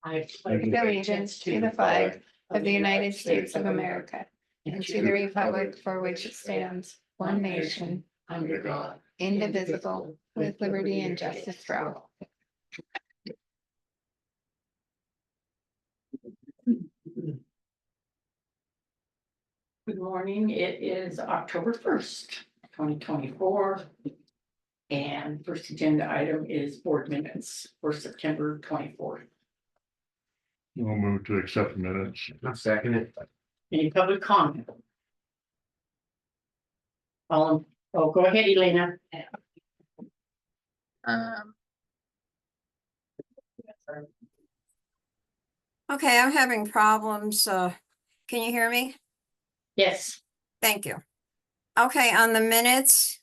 I pledge allegiance to the flag of the United States of America and to the republic for which it stands, one nation, under God, indivisible, with liberty and justice for all. Good morning. It is October 1st, 2024. And first agenda item is board minutes for September 24th. We'll move to accept the minutes. I'll second it. Any public comment? Oh, go ahead, Elena. Okay, I'm having problems. Can you hear me? Yes. Thank you. Okay, on the minutes,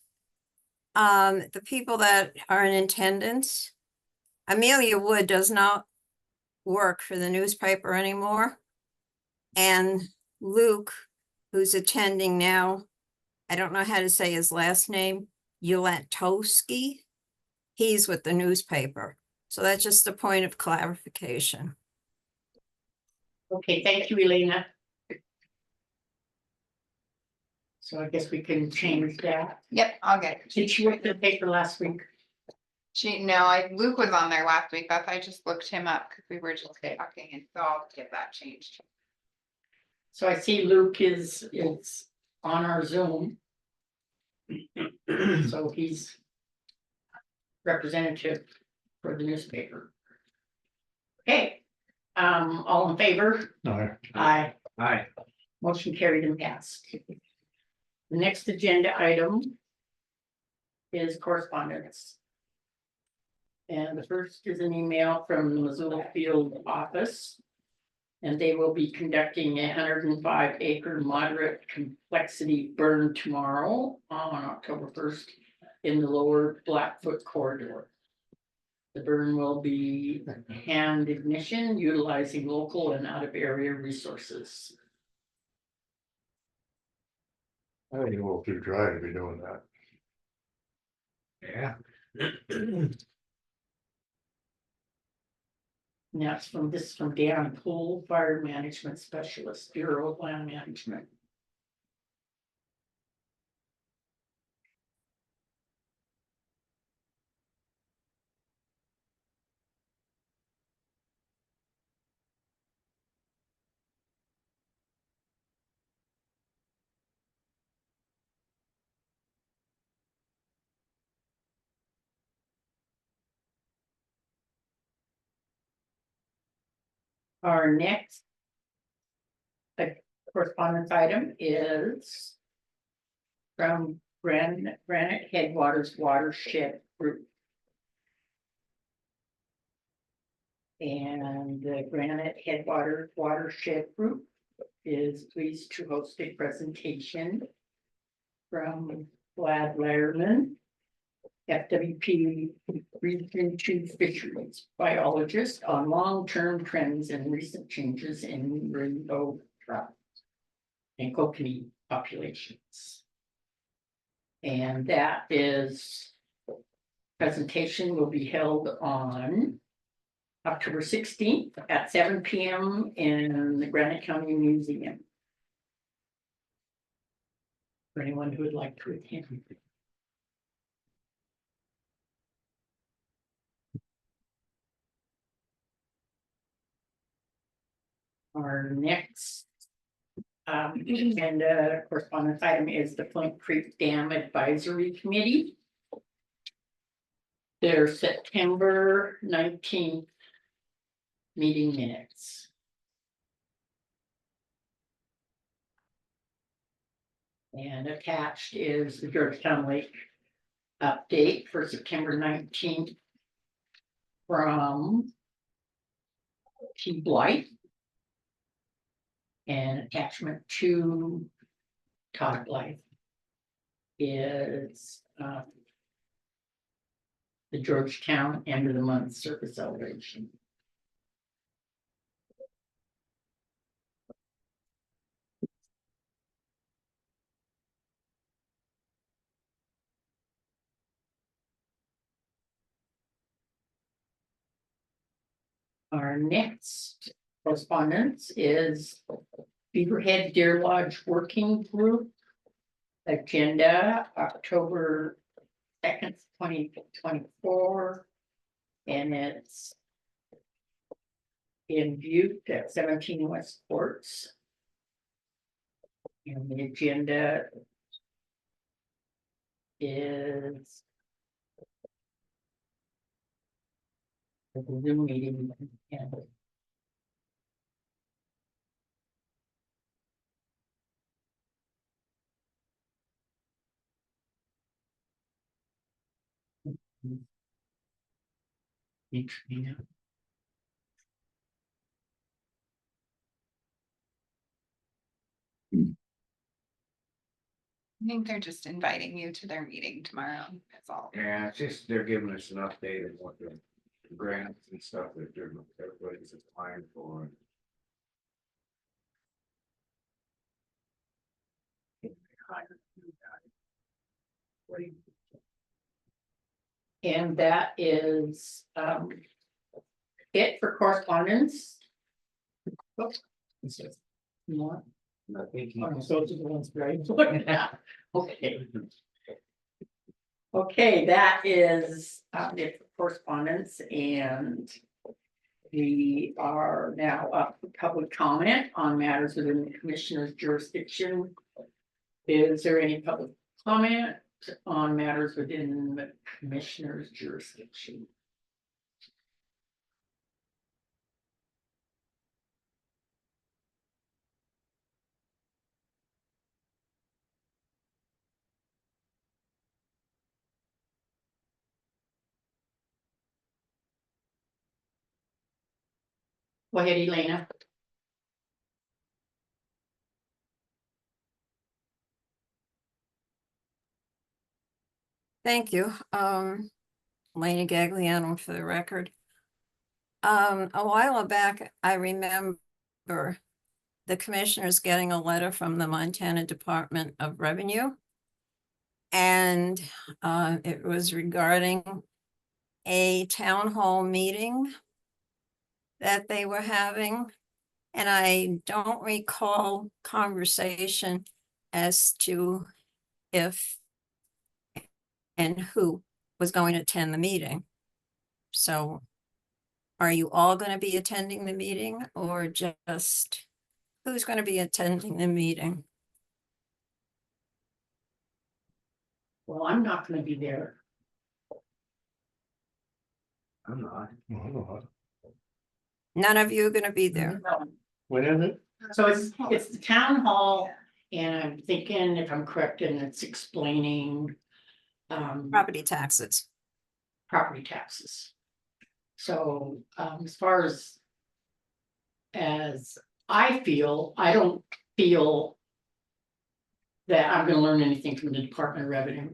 the people that are in attendance, Amelia Wood does not work for the newspaper anymore. And Luke, who's attending now, I don't know how to say his last name, Ulatowski, he's with the newspaper. So that's just a point of clarification. Okay, thank you, Elena. So I guess we can change that. Yep, I'll get it. Did she work the paper last week? Luke was on there last week. I just looked him up because we were just talking, and so I'll get that changed. So I see Luke is on our Zoom. So he's representative for the newspaper. Okay, all in favor? No, Aye. Aye. Motion carried and passed. The next agenda item is correspondence. And the first is an email from the Missoula Field office. And they will be conducting a 105-acre moderate complexity burn tomorrow on October 1st in the lower Blackfoot corridor. The burn will be hand ignition utilizing local and out of area resources. I think a little too dry to be doing that. Yeah. Now it's from Dan Poole, Fire Management Specialist, Bureau of Land Management. Our next correspondence item is from Granite Headwaters Watershed Group. And the Granite Headwaters Watershed Group is pleased to host a presentation from Vlad Lehrman, FWP Region 2 Fisheries biologist, on long-term trends and recent changes in rainbow trout and kokanee populations. And that presentation will be held on October 16th at 7 p.m. in the Granite County Museum. For anyone who would like to attend. Our next agenda correspondence item is the Flint Creek Dam Advisory Committee. Their September 19th meeting minutes. And attached is the Georgetown Lake update for September 19th from T. Blight. And attachment to Todd Blythe is the Georgetown end of the month service celebration. Our next correspondence is Beaverhead Deer Lodge Working Group. Agenda October 2nd, 2024. And it's in Butte at 17 West Courts. And the agenda is the Zoom meeting. And each meeting. I think they're just inviting you to their meeting tomorrow, that's all. Yeah, it's just, they're giving us an update of what the grants and stuff that they're, everybody's applying for. And that is it for correspondence. Oops. More. I think Oh, so it's the ones right. Okay. Okay, that is it for correspondence, and we are now up for public comment on matters within the commissioner's jurisdiction. Is there any public comment on matters within the commissioner's jurisdiction? Go ahead, Elena. Thank you. Elena Gagliano for the record. A while back, I remember the commissioners getting a letter from the Montana Department of Revenue. And it was regarding a town hall meeting that they were having. And I don't recall conversation as to if and who was going to attend the meeting. So are you all going to be attending the meeting, or just who's going to be attending the meeting? Well, I'm not gonna be there. I'm not. Well, None of you are going to be there. when is it? So it's the town hall, and I'm thinking, if I'm correct, and it's explaining Property taxes. property taxes. So as far as I feel, I don't feel that I'm gonna learn anything from the Department of Revenue.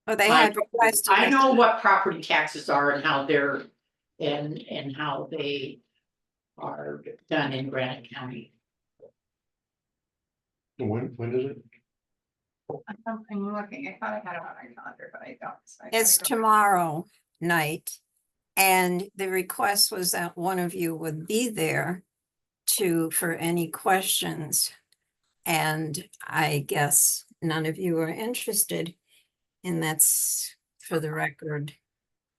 Oh, they I- had requested. I know what property taxes are and how they're and how they are done in Granite County. When is it? I'm looking, I thought I had it on my calendar, but I don't. so I It's gotta go. tomorrow night. And the request was that one of you would be there for any questions. And I guess none of you are interested. And that's, for the record,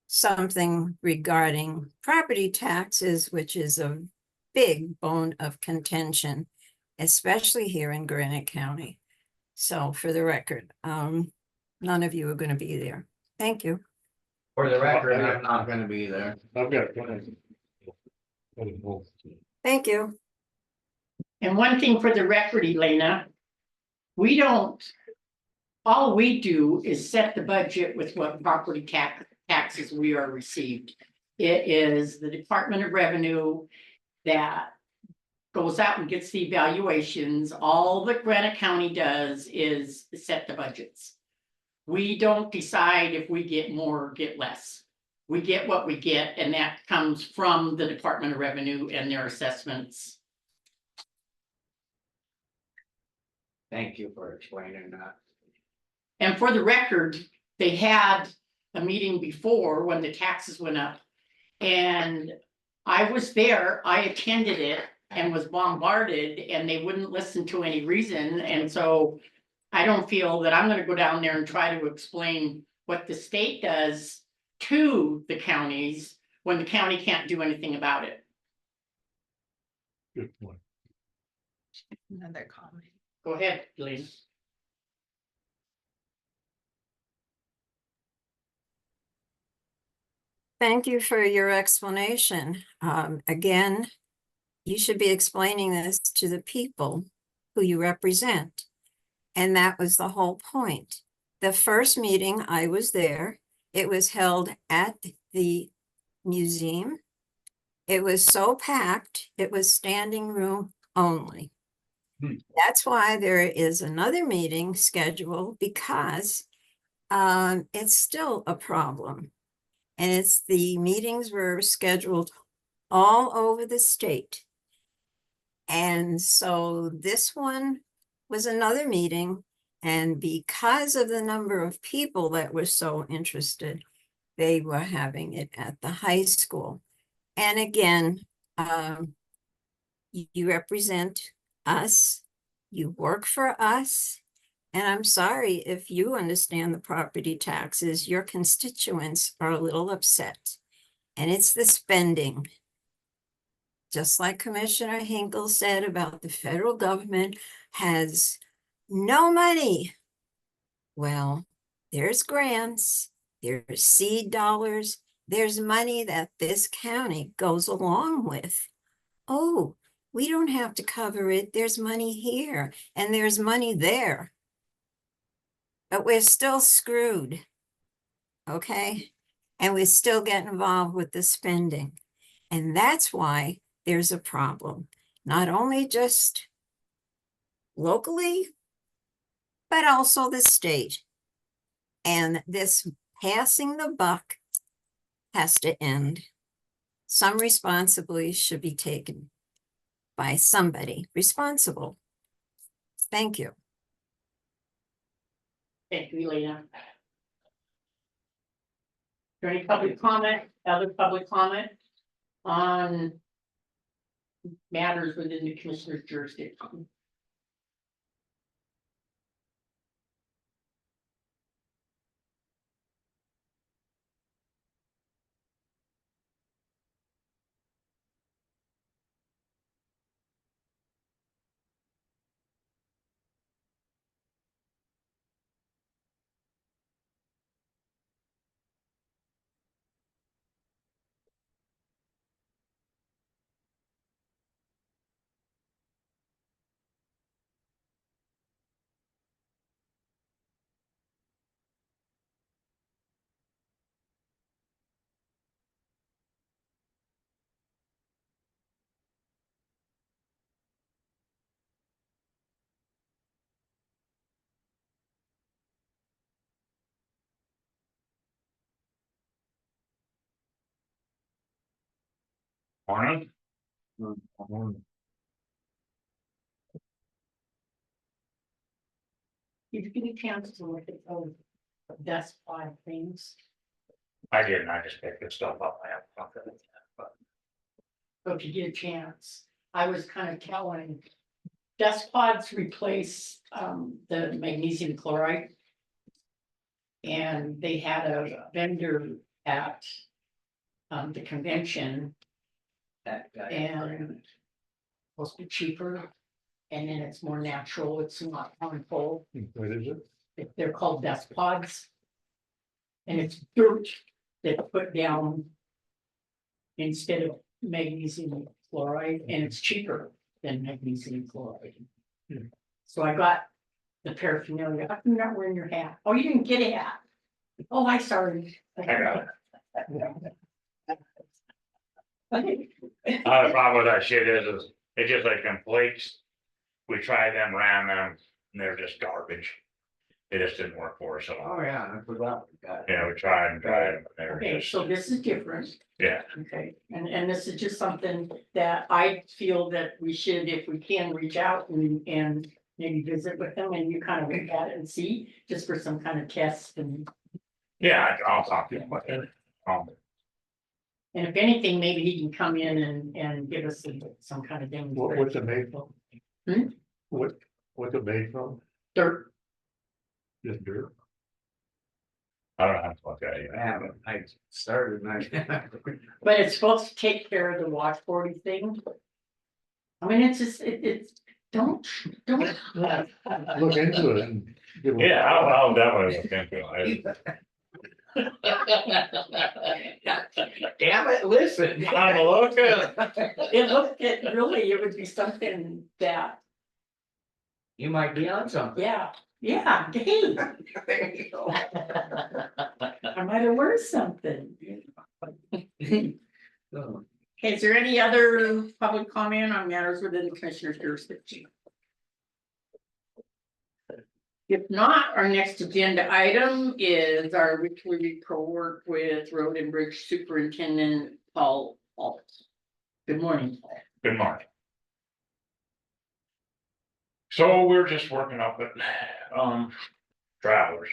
something regarding property taxes, which is a big bone of contention, especially here in Granite County. So for the record, none of you are going to be there. Thank you. For the record, I'm not gonna be there. I've got plans. Thank you. And one thing for the record, Elena, all we do is set the budget with what property taxes we are received. It is the Department of Revenue that goes out and gets the evaluations. All that Granite County does is set the budgets. We don't decide if we get more or get less. We get what we get, and that comes from the Department of Revenue and their assessments. Thank you for explaining that. And for the record, they had a meeting before when the taxes went up. And I was there, I attended it and was bombarded and they wouldn't listen to any reason. And so I don't feel that I'm gonna go down there and try to explain what the state does to the counties when the county can't do anything about it. Good point. Another comment. Go ahead, Lynn. Thank you for your explanation. Again, you should be explaining this to the people who you represent. And that was the whole point. The first meeting, I was there. It was held at the museum. It was so packed, it was standing room only. That's why there is another meeting scheduled because it's still a problem. And it's the meetings were scheduled all over the state. And so this one was another meeting. And because of the number of people that were so interested, they were having it at the high school. And again, you represent us, you work for us. And I'm sorry if you understand the property taxes, your constituents are a little upset. And it's the spending. Just like Commissioner Hinkle said about the federal government has no money. Well, there's grants, there's seed dollars, there's money that this county goes along with. Oh, we don't have to cover it. There's money here and there's money there. But we're still screwed. Okay? And we still get involved with the spending. And that's why there's a problem, not only just locally, but also the state. And this passing the buck has to end. Some responsibility should be taken by somebody responsible. Thank you. Thank you, Elena. Is there any public comment, other public comment on matters within the commissioner's jurisdiction? Morning. Did you get a chance to look at those desk five things? I didn't, I just picked this stuff up, I haven't talked to them yet, but So if you get a chance, I was kind of telling, desk pods replace the magnesium chloride. And they had a vendor at the convention, That guy. and supposed to be cheaper. And then it's more natural, it's not harmful. What is it? They're called desk pods. And it's dirt that's put down instead of magnesium chloride, and it's cheaper than magnesium chloride. So I got the paraphernalia. How come you're not wearing your hat? Oh, you didn't get a hat. Oh, I sorry. I got it. the problem with that shit is it just like them plates. We tried them, ran them, and they're just garbage. It just didn't work for us at all. Oh, yeah, I forgot. We got it. Yeah, we tried and tried, but they were Okay, just, so this is different. yeah, Okay, and this is just something that I feel that we should, if we can, reach out and maybe visit with them and you kind of look at it and see, just for some kind of test and. yeah, I'll talk to you about it. And if anything, maybe he can come in and give us some kind of What's it demonstration. made from? Hmm? What's it made from? Dirt, Just dirt? I don't have to look at it. I haven't, I started and I. but it's supposed to take care of the washboardy thing. I mean, it's just, it's, don't. Look into it and. give 'em- Yeah, I'll definitely look into it. Damn it, listen. I'm looking. It looked, it really, it would be something that, You might be on something. yeah, hey, There you go. I might have learned something. So, Okay, is there any other public comment on matters within the commissioner's jurisdiction? If not, our next agenda item is our weekly report with Road and Bridge Superintendent Paul Alt. Good morning, Paul. Good morning. So we're just working up at, Travelers.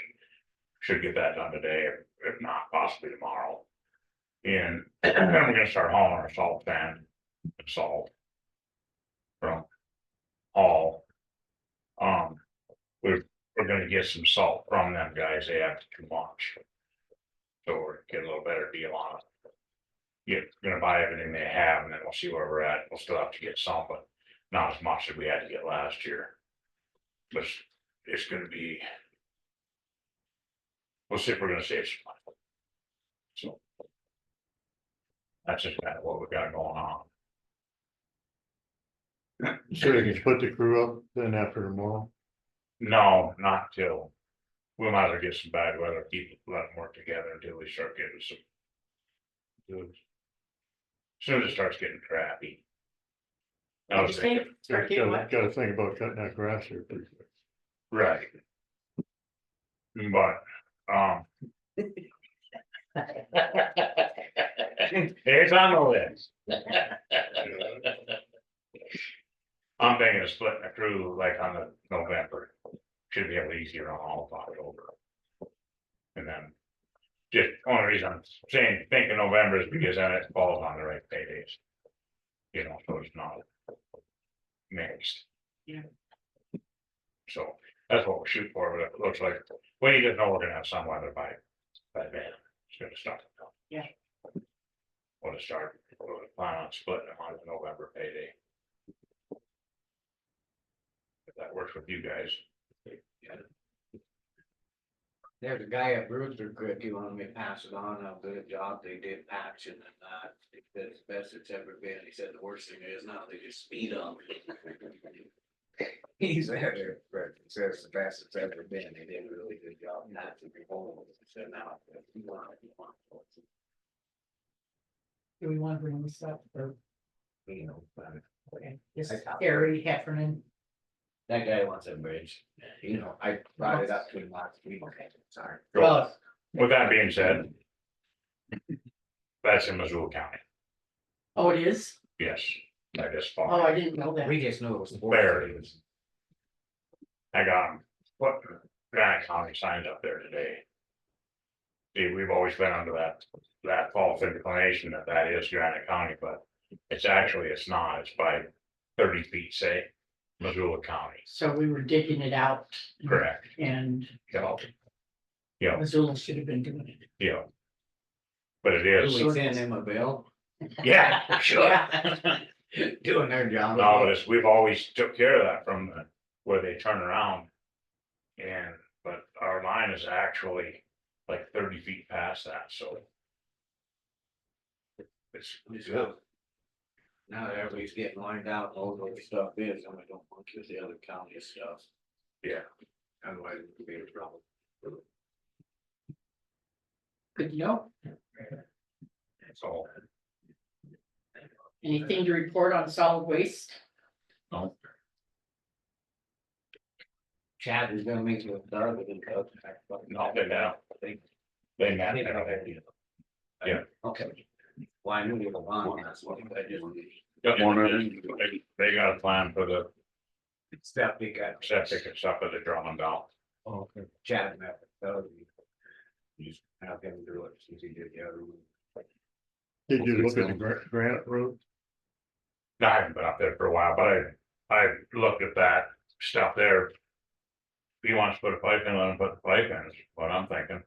Should get that done today, if not possibly tomorrow. And then we're gonna start hauling our salt sand and salt. From Hall. We're gonna get some salt from them guys, they have too much. So we're getting a little better deal on it. Gonna buy everything they have and then we'll see where we're at, we'll still have to get some, but not as much as we had to get last year. But it's gonna be. We'll see if we're gonna save some money. So. That's just kind of what we got going on. So you can put the crew up then after tomorrow? No, not till. We might as well get some bad weather, let them work together until we start getting some. Good. Soon as it starts getting crappy. I was thinking, Start getting what? Gotta think about cutting that grass here pretty quick. right. But, it's on the list. I'm thinking of splitting the crew like on the November, should be a little easier on all of October. And then, just only reason I'm saying, thinking November is because then it falls on the right paydays. You know, so it's not mixed. Yeah. So, that's what we're shooting for, but it looks like, we just know we're gonna have some weather by then, it's gonna start. Yeah. Want to start, we're gonna plan on splitting them on the November payday. If that works with you guys. There's a guy at Brewster Creek, he wanted me to pass it on, how good a job they did patching and that. He said it's the best it's ever been, he said the worst thing is now they just speed up. He's there, he says the best it's ever been, they did a really good job patching the holes, he said now. Do we want to bring this up or, You know, okay, this I thought- Harry Heffernan? that guy wants a bridge, you know, I brought it up to him last week, sorry. Well, With that being said. That's in Missoula County, oh, it is? yes, I just Oh, thought, I didn't know that. We just knew it was. there it is. I got them, what, Granite County signed up there today. See, we've always been under that false inclination that is Granite County, but it's not, it's by 30 feet, say, Missoula County, So we were digging it out. correct, And yeah, Missoula should have been doing it. yeah. But it Do is, we send him a bill? yeah, sure. Yeah. Doing their job. No, we've always took care of that from where they turn around. But our line is actually like 30 feet past that, so. It's good, Now that everybody's getting lined out, all those stuff is, and we don't want to the other county stuff, yeah, otherwise it could be a problem. Good to know. so. Anything to report on solid waste? Chad is gonna meet with Doug and Doug. No, they met. They met, yeah. Okay. Well, I knew you were on, that's what I just. They got a plan for the Step we got. septic and stuff at the Drummond Down. Okay. Chad met with Doug. You just have him do it, since he did the other one. Did you look at the Granite Road? I haven't been up there for a while, but I looked at that stuff there. If he wants to put a pipe in, let him put the pipe in, is what I'm thinking.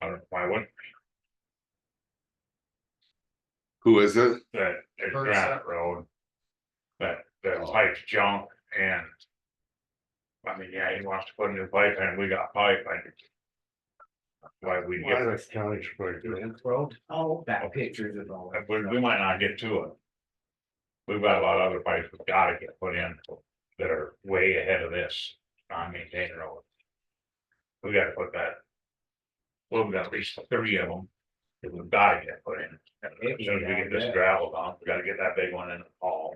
I don't, why wouldn't Who is it? that, it's Granite Road? That, the Oh. pipe's junk and. I mean, yeah, he wants to put a new pipe in, we got pipe, I. Why we Why get, the county strike it? Lynch Road, Oh, that pictures of all. we might not get to it. We've got a lot of other pipes we've gotta get put in that are way ahead of this non-maintained road. We gotta put that. Well, we've got at least 3 of them that we've gotta get put in. As soon as we get this gravel done, we gotta get that big one in the fall.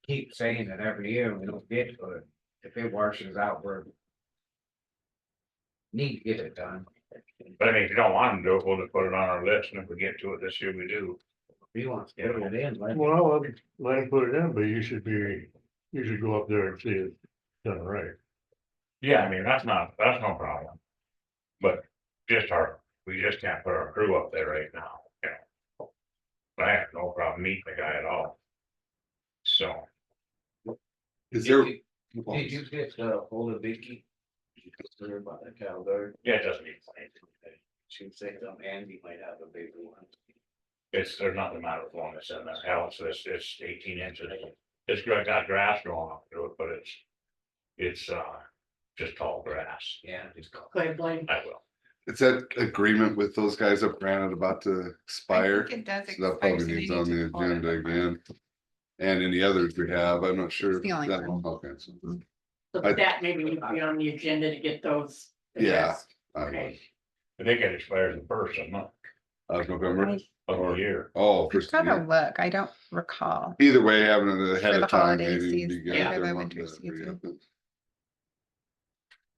Keep saying it every year, we don't get to it, if it washes out, we're. Need to get it done. But I mean, if you don't want to do it, we'll just put it on our list, and if we get to it this year, we do. If he wants to put it in, let him. Well, let him put it in, but you should go up there and see it done right. Yeah, I mean, that's no problem. But we just can't put our crew up there right now, you know. But I have no problem meeting the guy at all. So, Is there? Did you get hold of Vicky? Did you talk to her about the cow there? yeah, it doesn't need planting. She was saying Andy might have a bigger one. There's nothing matter with one that's in there, hell, it's 18 inches. It's got grass growing up through it, but it's just tall grass. Yeah, just go. go ahead, Blaine. I will. Is that agreement with those guys up Granite about to expire? I think it does So that expire, probably so they needs need on to the pull it agenda over. again. And any others we have, I'm not sure. It's the only that- one. Okay, so So I- that maybe needs to be on the agenda to get those. Yeah. addressed. I Okay. I think it expires the first of the month of November. of the year. Oh, I've first. got to yeah. look, I don't recall. Either way, having it ahead For the of time, holiday maybe would be season, good. yeah, if for they're the wanting winter to season. re-up it.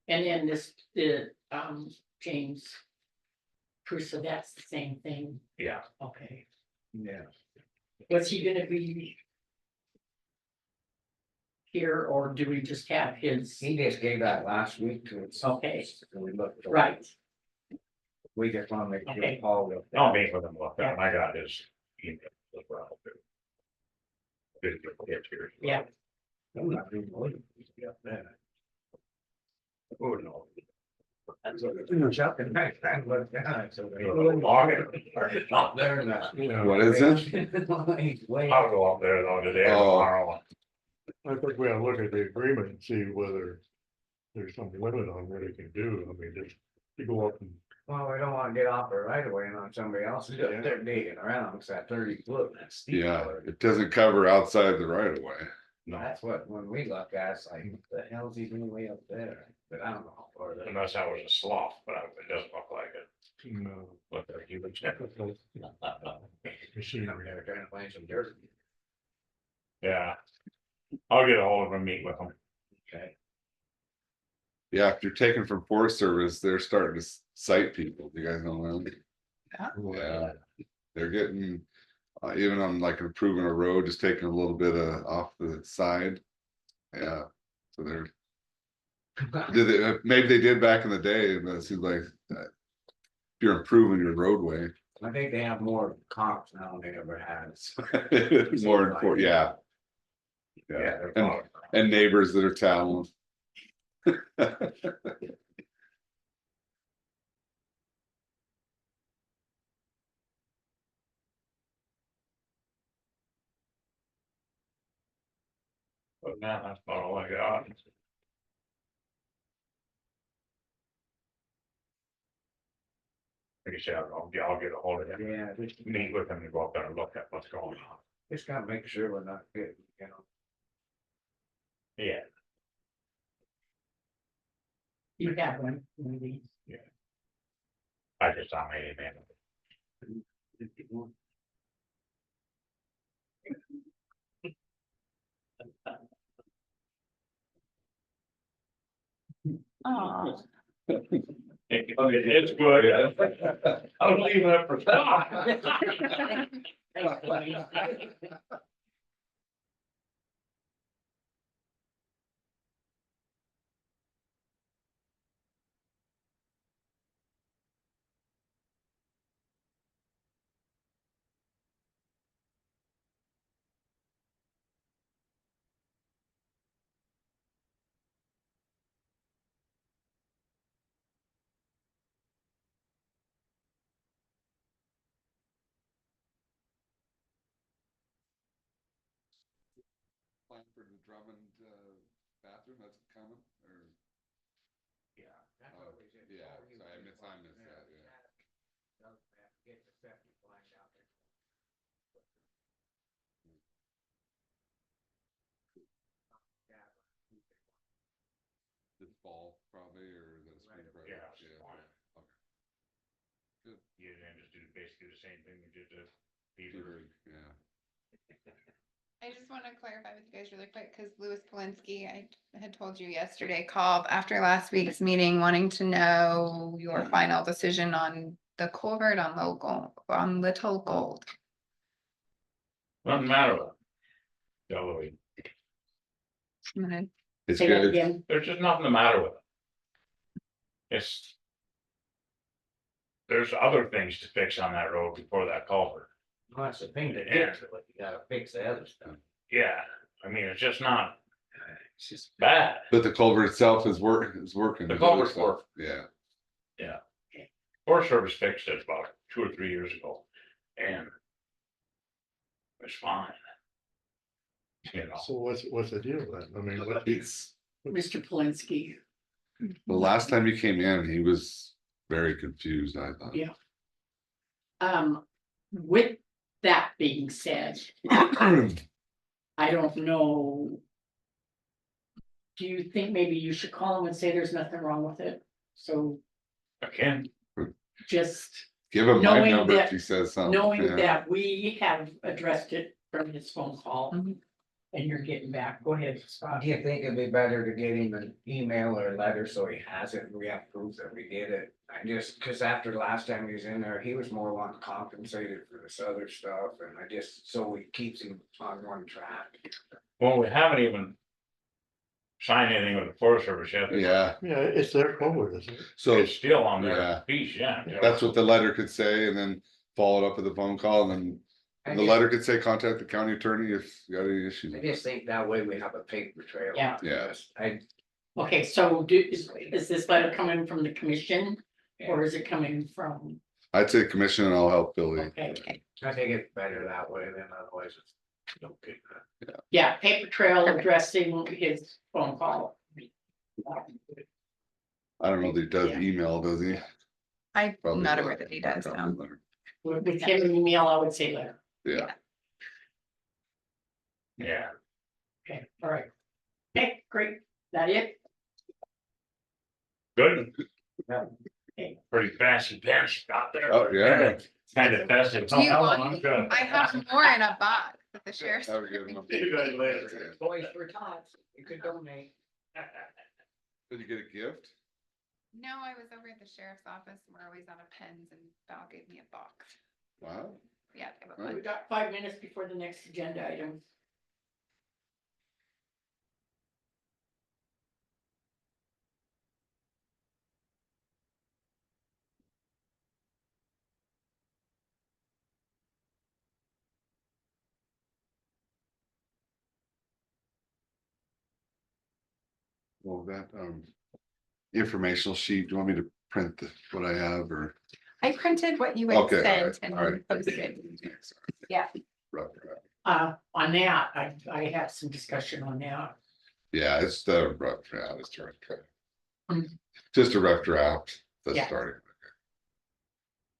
And then the James. Crusoe, that's the same thing, Yeah, okay. Yeah. Was he gonna be? Here, or do we just have his, He just gave that last week to us. Okay. So we looked. over. right, We just want to make sure Okay. Paul. looked at I'll it. meet with him, look, I got his email as well. Good, here. yeah, I'm not even looking to be up there. Oh, no. That's what it was up and back, I looked down, so. I'll Up there now. What is it? He's way. go up there though today or Oh. tomorrow. I think we ought to look at the agreement and see whether there's some limit on what it can do. I mean, just to go up and, Well, we don't wanna get off the right away and on somebody else's, up there digging around, it's that 30 foot, that's steep. Yeah, part. it doesn't cover outside the right of way. No, That's what, when we look at, it's like, what the hell's he doing way up there, but I don't know. how far that- unless that was a slough, but it doesn't look like it. you know, Look like he was. machinery. I'm there trying to find some dirt. Yeah. I'll get a hold of him, meet with him. Okay. Yeah, if you're taking from Forest Service, they're starting to cite people. Do you guys know that? Yeah, they're getting, even on like improving a road, just taking a little bit off the side. Yeah, so they're, maybe they did back in the day, but it seems like if you're improving your roadway. I think they have more cops now than they ever had. It's more important, yeah. Yeah. Yeah, and neighbors that are telling. But now that's about all I got. Like I said, I'll get a hold of him, Yeah, just, meet with him and go up there and look at what's going on. just gotta make sure we're not getting, you know. Yeah. you have one, maybe. I just, I made him in. Aw. It's good. I was leaving it for Scott. Thanks, Blaine. plan for the Drummond, bathroom that's coming, or? Yeah. That's Oh, always it. yeah, Oh, he so I was missed involved in that, there. yeah. Doesn't have to get the septic line down there. Yeah. This fall probably, or is it a spring Right. project? Yeah, Yeah, fine. okay. You then just do basically the same thing we did to Beaver. Beaver, yeah. I just want to clarify with you guys really quick, because Louis Polinsky, I had told you yesterday, called after last week's meeting wanting to know your final decision on the culvert on Little Gold. Nothing matter with it. Deloitte. I'm gonna It's Say that good. again. There's just nothing the matter with it. It's. There's other things to fix on that road before that culvert. Well, that's the thing to Yeah. fix it, but you gotta fix the other stuff. Yeah, I mean, it's just not. It's just bad. But the culvert itself is working. The other culvert's stuff, working. Yeah, Forest Service fixed it about 2 or 3 years ago, and. It's fine. You know, So what's the deal then? I mean, what, it's, Mr. Polinsky. the last time he came in, he was very confused, I thought. Yeah. With that being said, I don't know. Do you think maybe you should call him and say there's nothing wrong with it? So again, just Give him my Knowing number if that- he says something. knowing yeah. that we have addressed it from his phone call. Mhm. And you're getting back, go ahead, Scott. Do you think it'd be better to get him an email or a letter so he has it and we have proof that we did it? I just, cause after the last time he was in there, he was more wanting compensated for this other stuff and I just, so he keeps him on one track. well, we haven't even. Signed anything with the Forest Service yet. Yeah, yeah, it's their culvert, isn't it? so It's still on yeah. their piece, yeah. that's what the letter could say, and then follow it up with a phone call, and then I the just- letter could say, contact the county attorney if you got any issues. I just think that way we have a paper trail. Yeah. Yeah. I, Okay, so is this letter coming from the commission or is it coming from, I'd say commission and I'll help Billy. okay, I think it's better that way than otherwise it's. Okay. yeah, paper trail addressing his phone call. I don't know that he does Yeah. email, does he? I'm Probably not letter. aware that he does Probably now. letter. With him an email, I would say letter. Yeah, Yeah, Okay, all right. Okay, great, that it? good. Okay. Pretty fast and fast out there. Oh, yeah. Kind of festive. Do you want- I'm good. I have more in a box at the sheriff's. have a good one. See you guys later. Boys for tots, you could donate. Did you get a gift? No, I was over at the sheriff's office. We're always out of pens and Val gave me a box. Wow, Yeah, they have a Right. We bunch. got 5 minutes before the next agenda item. well, that, informational sheet, do you want me to print what I have, or? I printed what you had Okay, sent all right. and posted. Yeah. Rough draft. On that, I have some discussion on that. Yeah, it's the rough draft, it's a rough draft. Mm. Just a rough draft, that's Yeah. starting.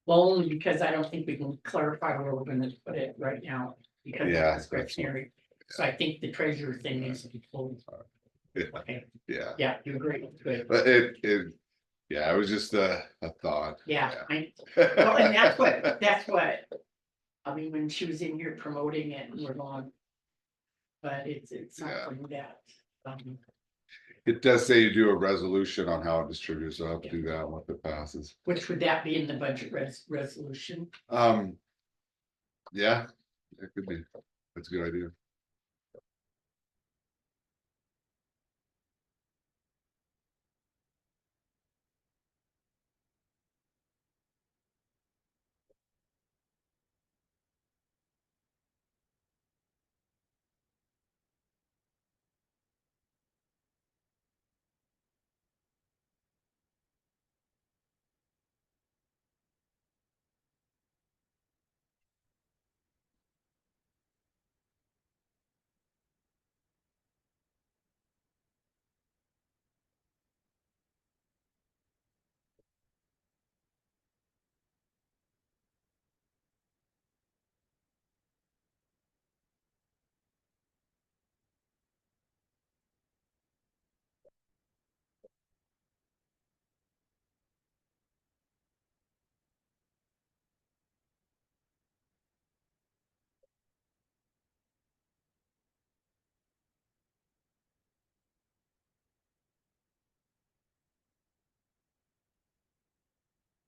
Well, only because I don't think we can clarify where we're gonna put it right now. Because Yeah, it's discretionary. So I think the treasurer thing needs to be pulled. Yeah, Okay, yeah, yeah, you agree, good, but yeah, it was just a thought. yeah, well, and that's what. I mean, when she was in here promoting it, and we're going. But it's Yeah. something that, It does say you do a resolution on how it distributes, so I'll have to do that once it passes. which would that be in the budget resolution? Yeah, it could be, that's a good idea.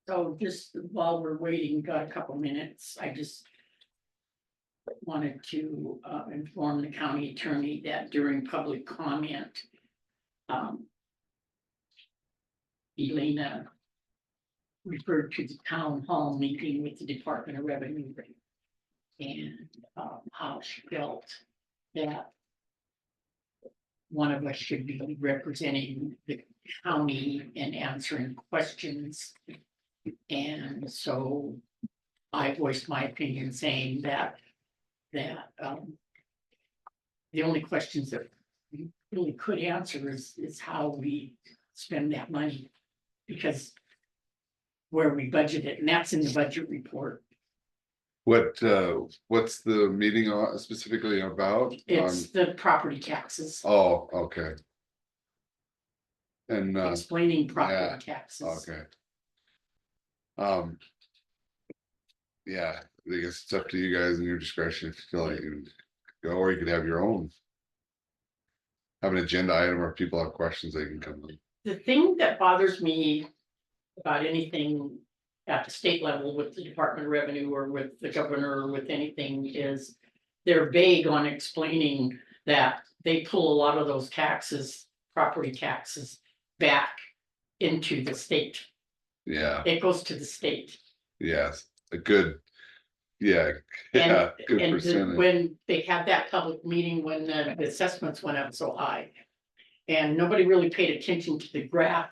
So just while we're waiting, got a couple minutes, I just. Wanted to inform the county attorney that during public comment. Elena. Referred to the town hall meeting with the Department of Revenue. And how she felt that. One of us should be representing the county and answering questions. And so I voiced my opinion saying that the only questions that we really could answer is how we spend that money. Because where we budget it, and that's in the budget report. What's the meeting specifically about? It's the property taxes, Oh, okay. And, explaining yeah, property taxes. okay. Yeah, I think it's up to you guys and your discretion if you feel like you go, or you could have your own. Have an agenda item where people have questions, they can come in. The thing that bothers me about anything at the state level with the Department of Revenue or with the governor or with anything is they're vague on explaining that they pull a lot of those taxes, property taxes, back into the state. Yeah, It goes to the state. yes, a good, yeah, yeah, good And percentage. when they had that public meeting, when the assessments went up so high. And nobody really paid attention to the graph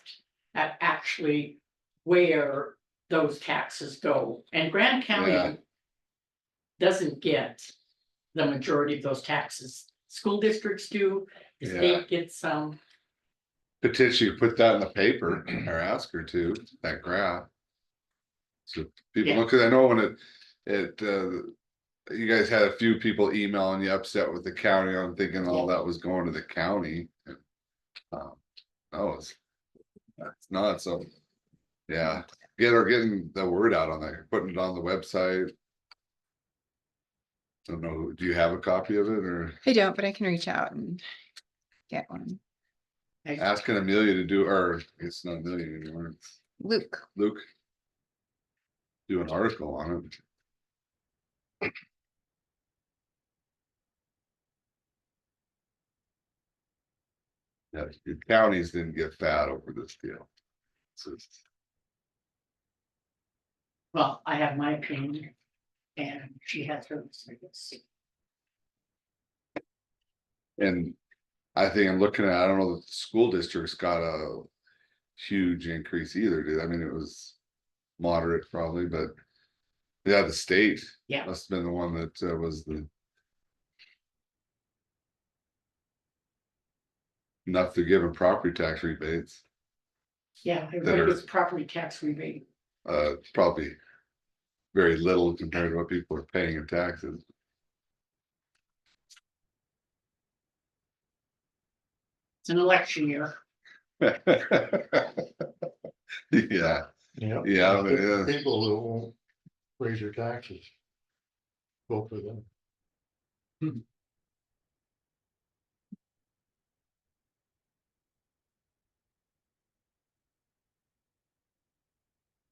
at actually where those taxes go. And Grand Yeah. County doesn't get the majority of those taxes. School districts do, the Yeah. state gets some. Potentially put that in the paper or ask her to, that graph. So people, Yeah. because I know when you guys had a few people emailing you upset with the county, I'm thinking all that was going to the county. No, that's not, so, yeah, getting the word out on that, putting it on the website. Don't know, do you have a copy of it, or I don't, but I can reach out and get one. asking Amelia to do, or it's not Amelia anymore, it's Luke, Luke. Do an article on it. Yeah, your counties didn't get fat over this deal. So it's- Well, I have my opinion. And she has hers, I guess. And I think I'm looking at, I don't know that the school districts got a huge increase either, did, I mean, it was moderate probably, but. Yeah, the state. Yeah. Must have been the one that was the. Enough to give them property tax rebates, Yeah, That everybody are- gets property tax rebate. probably. Very little compared to what people are paying in taxes. It's an election year. Yeah, Yeah. Yeah, but it is. People who won't raise their taxes. Vote for them.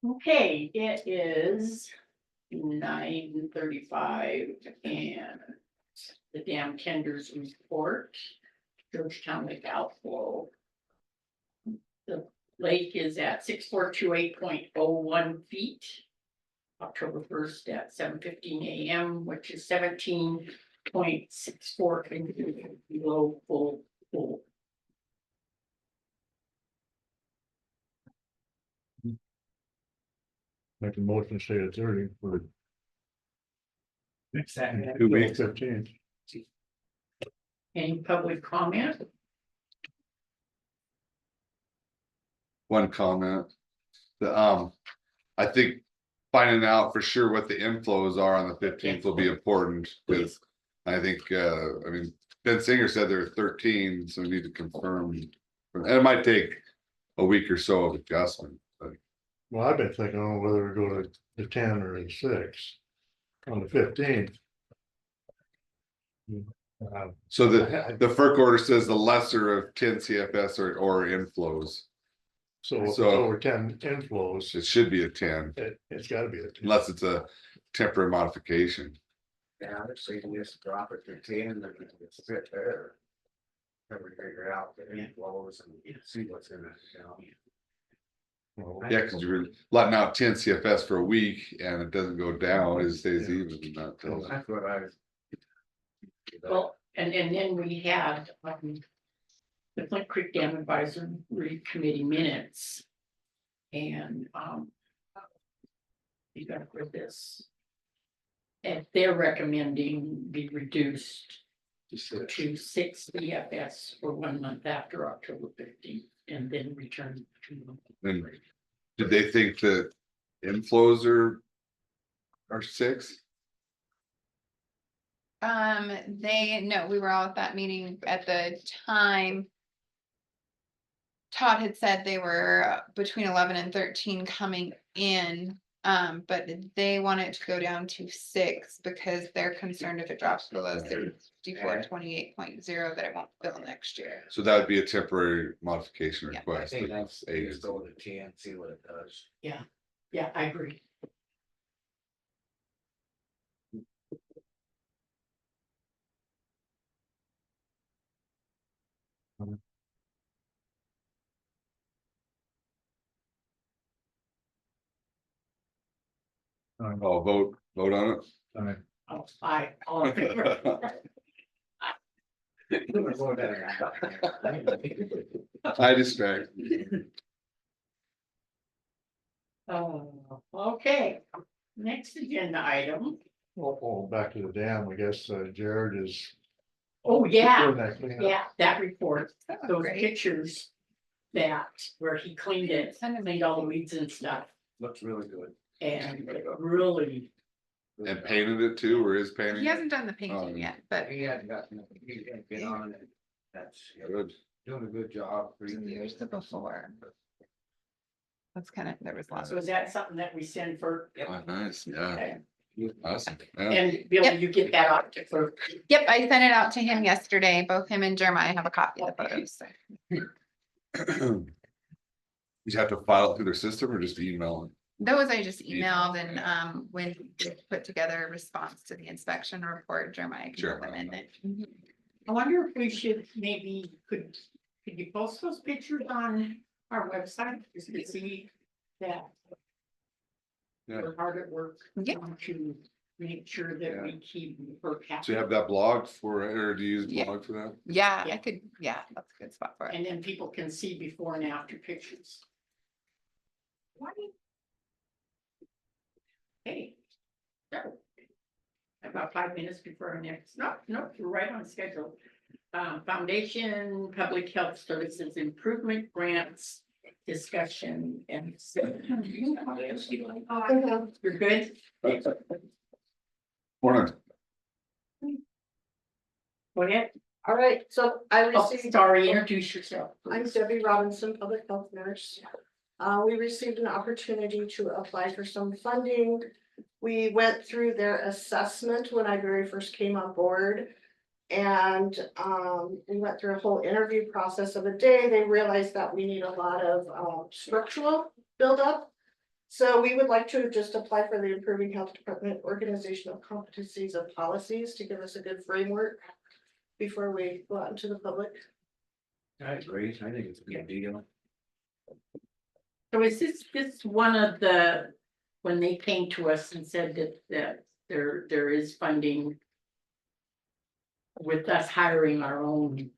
Okay, it is 9:35 and the dam tenders report. Georgetown Lake outflow. The lake is at 6428.01 feet. October 1st at 7:15 AM, which is 17.64 below full. Make a motion to say it's 30 for 2 weeks. 15. Any public comment? One comment. I think finding out for sure what the inflows are on the 15th will be important, because I think, I mean, Ben Singer said there are 13, so we need to confirm. And it might take a week or so of adjustment, but Well, I've been thinking on whether to go to the 10 or the 6 on the 15th. so the FERC order says the lesser of 10 CFS or inflows. So if it's So- over 10 inflows, It should be a 10, it's gotta be a 10. unless it's a temporary modification. Yeah, I'd say just drop it to 10 and then just sit there. And we figure out the inflows and see what's in it, you know. Well, Yeah, cause you're letting out 10 CFS for a week and it doesn't go down, it stays Yeah. even and that tells. That's what I. Well, and then we had, the Flint Creek Dam Advisory Committee minutes. And, you got for this. And they're recommending be reduced to 6 CFS for 1 month after October 15th, and then return to. And did they think that inflows are 6? No, we were all at that meeting at the time. Todd had said they were between 11 and 13 coming in, but they want it to go down to 6 because they're concerned if it drops below 6428.0 that it won't fill next year. So that would be a temporary modification Yeah. I request. think that's, Eight just is- go to 10, see what it does. Yeah, I agree. Oh, vote on it. Oh, all in favor? I distract. Oh, okay, next agenda item. Oh, back to the dam, I guess Jared is. Oh, yeah, doing that cleanup. yeah, that report, those Great. pictures. That where he cleaned it, cleaned all the weeds and stuff, Looks really good. and really, And painted it too, or is painting? He hasn't done the painting Um, yet, but He had got, he had been on it. That's Good. doing a good job. here's the before. That's kind of, there was lots so of. is that something that we send for? Oh, nice, yeah, Okay. awesome. Yeah. And Bill, Yep. you get that out to clerk. Yep, I sent it out to him yesterday. Both him and Jeremiah have a copy of the photos. So. You have to file it through their system or just email it? Those I just emailed and when we put together a response to the inspection report, Jeremiah can Sure. put them in it. I wonder if we should maybe, could you post those pictures on our website, just to see that. Yeah. We're hard at work. Yeah. To make sure that we keep her happy. So you have that blog for it, or do you use Yeah. blog for that? Yeah, Yeah. I could, yeah, that's a good spot for it. And then people can see before and after pictures. Why? Hey. So. About 5 minutes before our next, no, we're right on schedule. Foundation, Public Health Services Improvement Grants, discussion and. You're good? Morning. Go ahead. All right, so I Oh, received, sorry, introduce yourself. I'm Debbie Robinson, public health nurse. We received an opportunity to apply for some funding. We went through their assessment when I very first came on board. And we went through a whole interview process of a day. They realized that we need a lot of structural buildup. So we would like to just apply for the Improving Health Department Organizational Competencies and Policies to give us a good framework before we go out into the public. I agree. I think it's a good deal. So is this one of the, when they came to us and said that there is funding. With us hiring our own.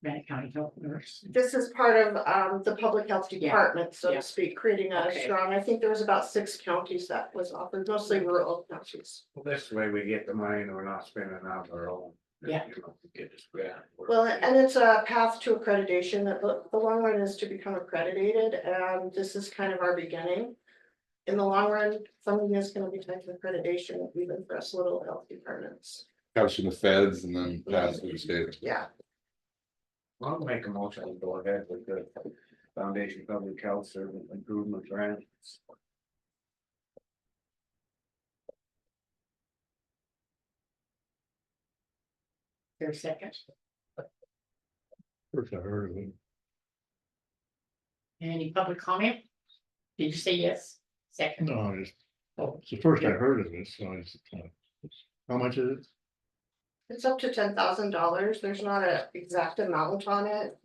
Bannock County Health Nurse. This is part of the public health Yeah, department, so yeah. to speak, creating a Okay. strong, I think there was about 6 counties that was offered, mostly rural counties. Well, this way we get the money and we're not spending out our own. Yeah. You know, get this grant. Well, and it's a path to accreditation, that the long run is to become accredited, and this is kind of our beginning. In the long run, funding is gonna be tied to accreditation, even for us little health departments. Comes from the feds and then pass through the state. Yeah, I'll make a motion to go ahead with the Foundation Public Health Service Improvement Grant. Their second. First I heard of it. Any public comment? Did you say yes? Second? No, Oh, it's the first I've heard of this, so how much is it? It's up to $10,000. There's not an exact amount on it.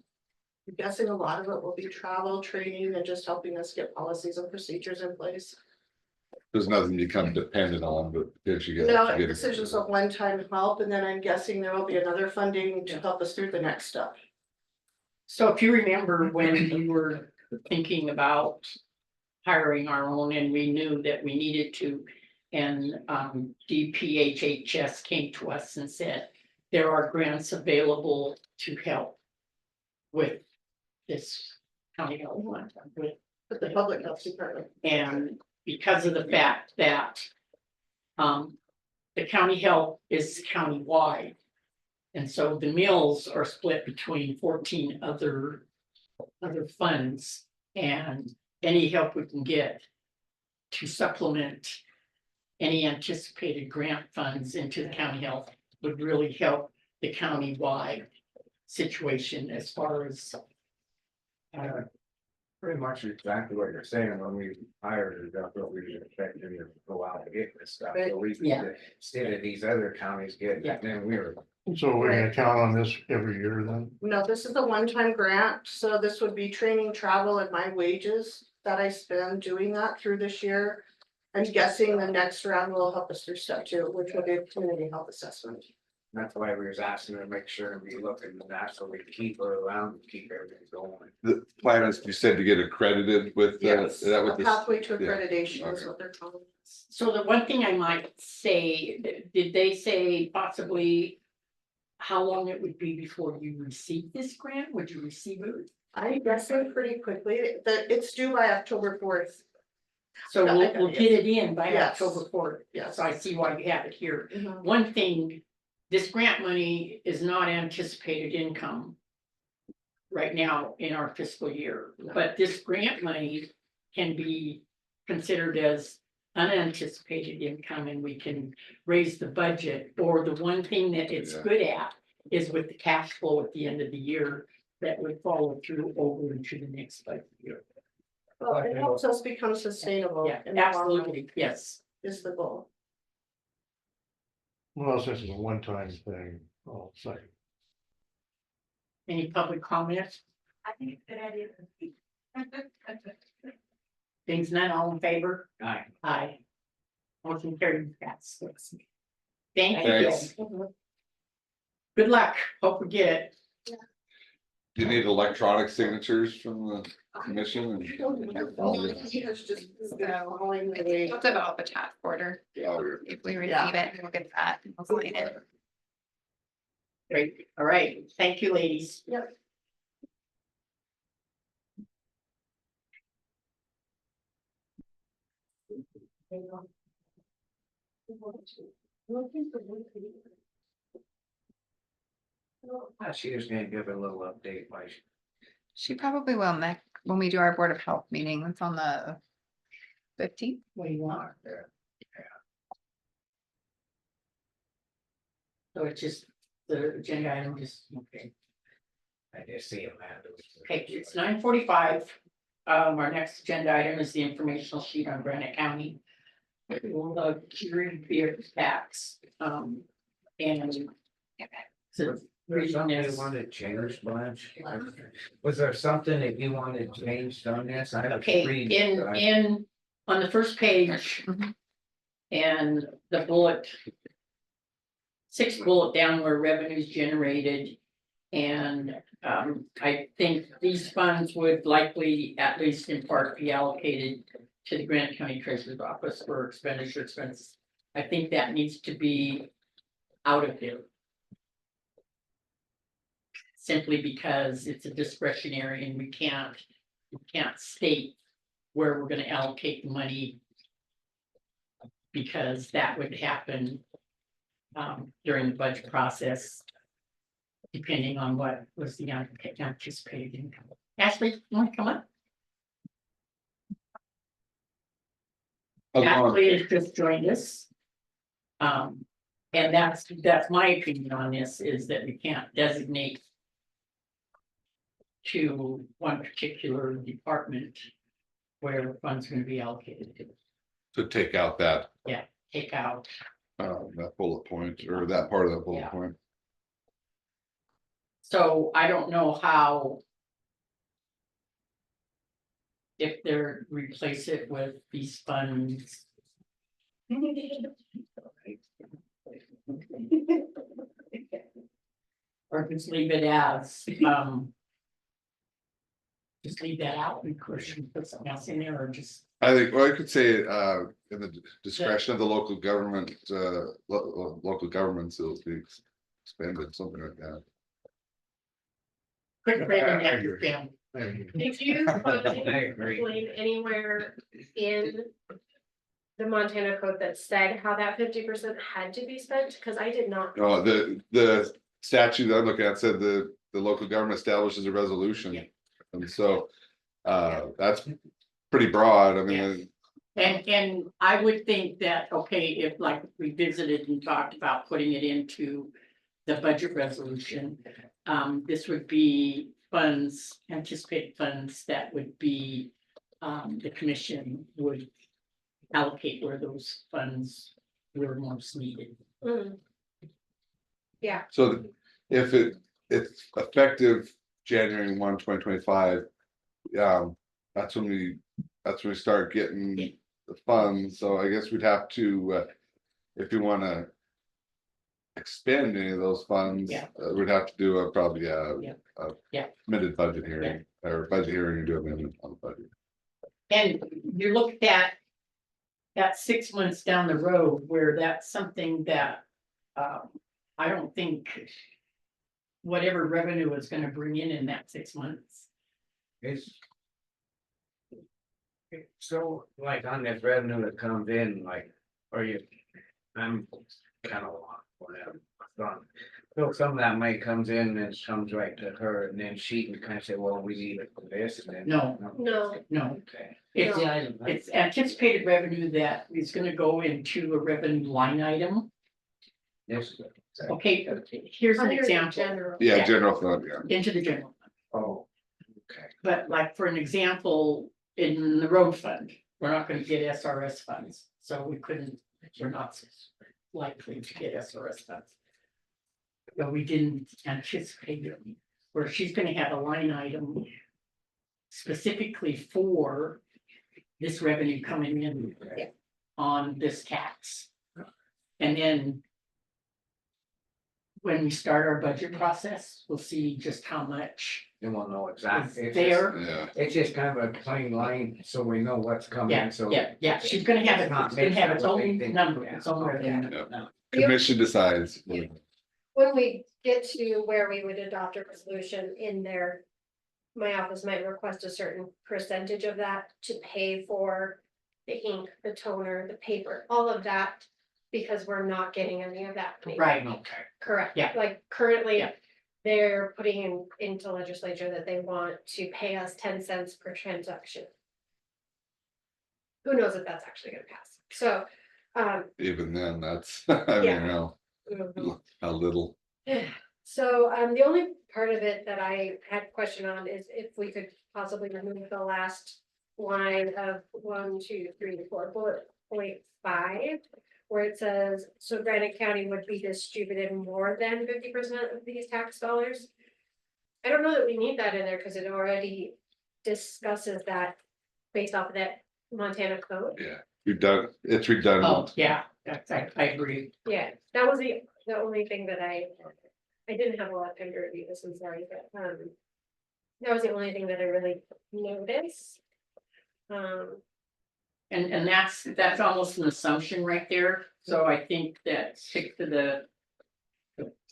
I'm guessing a lot of it will be travel, training, and just helping us get policies and procedures in place. There's nothing you become dependent on, but if you get. No, get this is just a one-time help, and then I'm guessing there will be another funding to help us through the next step. So if you remember when we were thinking about hiring our own and we knew that we needed to. And DPHHS came to us and said, there are grants available to help with this county health one, with, With the public health department. and because of the fact that the county health is countywide. And so the mills are split between 14 other funds, and any help we can get to supplement any anticipated grant funds into the county health would really help the county-wide situation as far as Pretty much exactly what you're saying, when we hired, that's what we were expecting to go out and get this stuff, so we, Yeah. instead of these other counties getting Yeah. it, then we were. So we're gonna count on this every year then? No, this is a one-time grant, so this would be training, travel, and my wages that I spend doing that through this year. I'm guessing the next round will help us through step 2, which will be a community health assessment. That's why we was asking to make sure and be looking at that, so we keep her around and keep everything going. The plan is, you said, to get accredited with, Yes, is that a what this? pathway to yeah, accreditation is okay. what they're calling it. so the one thing I might say, did they say possibly how long it would be before you receive this grant? Would you receive it? I'm guessing pretty quickly, that it's due by October 4th. So Yeah, I we'll got it, get it in by Yes. October 4th. Yes. So I see why you have it here. Mhm. One thing, this grant money is not anticipated income right now in our fiscal year, but this grant money can be considered as unanticipated income, and we can raise the budget. Or the one thing that it's Yeah. good at is with the cash flow at the end of the year that would follow through over into the next budget year. Well, it helps us become sustainable. Yeah, in the long run, absolutely, yes. Is the goal. Well, since it's a one-time thing, I'll say. Any public comments? I think it's a good idea. Things none, all in favor? Aye. Aye. Motion carried, that's. Thank Thanks. you. Good luck, hope we get it. Do you need electronic signatures from the commission? It's just following the way. We'll develop a task order. Oh, If we receive Yeah. it, we'll get that and we'll sign it. Great, all right, thank you, ladies. Yep. She was gonna give a little update, like, She probably will next, when we do our Board of Health meeting, that's on the 15th. What do you want? So it's just the agenda item, just, okay. I just see him. Okay, it's 9:45. Our next agenda item is the informational sheet on Granite County. The cured beer tax, and. So There's something you reading this, wanted changed, Blanche? Was there something that you wanted changed on this? I have okay, to read. in, on the first page. Mhm. And the bullet. 6th bullet down where revenues generated. And I think these funds would likely, at least in part, be allocated to the Grant County Treasurer's Office for expenditure expenses. I think that needs to be out of there. Simply because it's a discretionary and we can't state where we're gonna allocate the money. Because that would happen during the budget process. Depending on what was the anticipated income. Ashley, you wanna come up? Ashley has just joined us. And that's my opinion on this, is that we can't designate. to one particular department where funds are gonna be allocated to. To take out that, Take out, that bullet point, or that part of that bullet Yeah. point. so I don't know how. If they're replace it with these funds. Or just leave it as, just leave that out and push and put something else in there, or just, I think, well, I could say, in the discretion of the local government, local governments, it'll be expanded, something like that. quick rate and I after agree. family. Did you I agree. explain anywhere in the Montana code that said how that 50% had to be spent? Cause I did not. The statute I look at said the local government establishes a Yeah. resolution. And so, that's pretty broad, I mean, And I would think that, okay, if like we visited and talked about putting it into the budget resolution. This would be funds, anticipated funds that would be, the commission would allocate where those funds were most needed. Mm. so if it's effective January 1, 2025. That's when we start getting the funds, so I guess we'd have to, if you wanna. Expend any of those funds, Yeah. we'd have to do probably Yeah. Yeah. Committed budget hearing, or budget hearing and do amendment on the budget. And you look at. That 6 months down the road where that's something that, I don't think. Whatever revenue is gonna bring in that 6 months. It's. So like on this revenue that comes in, like, are you, I'm kind of whatever. So some of that money comes in and comes right to her, and then she can kind of say, well, we need it for this, and then. No. No, Okay. it's anticipated revenue that is gonna go into a revenue line item. Yes. Okay, here's an Under the example, general. Yeah, Yeah. general fund, yeah. into the general. Fund. Oh. Okay. But like for an example, in the road fund, we're not gonna get SRS funds, so we're not likely to get SRS funds. But we didn't anticipate it, where she's gonna have a line item. Specifically for this revenue coming in on this tax. And then. When we start our budget process, we'll see just how much Then we'll know is exactly. It's just- there. Yeah, It's just kind of a plain line, so we know what's coming, Yeah, so. yeah, she's gonna have it, it's gonna have its own number, its own revenue. yeah. Commission decides. Yeah. When we get to where we would adopt a resolution in there. My office might request a certain percentage of that to pay for the ink, the toner, the paper, all of that. Because we're not getting any of that. money. Right, Okay. Correct. Yeah. Like currently, Yeah. they're putting into legislature that they want to pay us 10 cents per transaction. Who knows if that's actually gonna pass, so, Even then, that's, I mean, Yeah. you know, how little. so, the only part of it that I had a question on is if we could possibly remove the last line of 1, 2, 3, 4, bullet point 5. Where it says, so Granite County would be distributed more than 50% of these tax dollars. I don't know that we need that in there, because it already discusses that based off of that Montana code. Yeah, it's oh, redundant. yeah, that's, I agree, Yeah, that was the only thing that I didn't have a lot of time to review this, I'm sorry, but, that was the only thing that I really noticed. and that's almost an assumption right there, so I think that stick to the.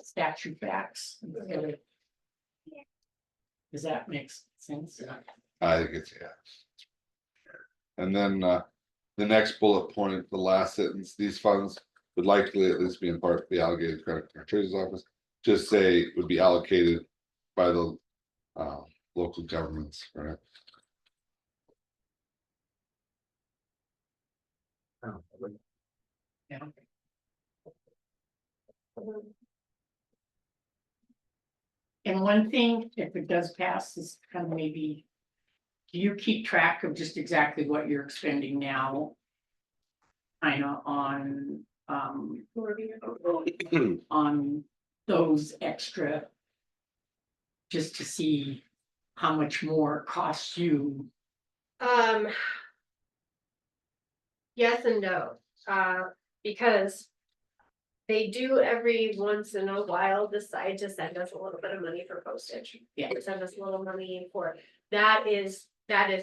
Statute facts. Does that make sense? I think it's, yeah. And then, the next bullet point, the last sentence, these funds would likely at least be in part be allocated credit to our treasurer's office. Just say would be allocated by the, local governments, right? Yeah. And one thing, if it does pass, is kind of maybe. Do you keep track of just exactly what you're expending now? Kind of on, on those extra. Just to see how much more it costs you. Yes and no, because. They do every once in a while decide to send us a little bit of money for postage. Yeah. Or send us a little money for, that is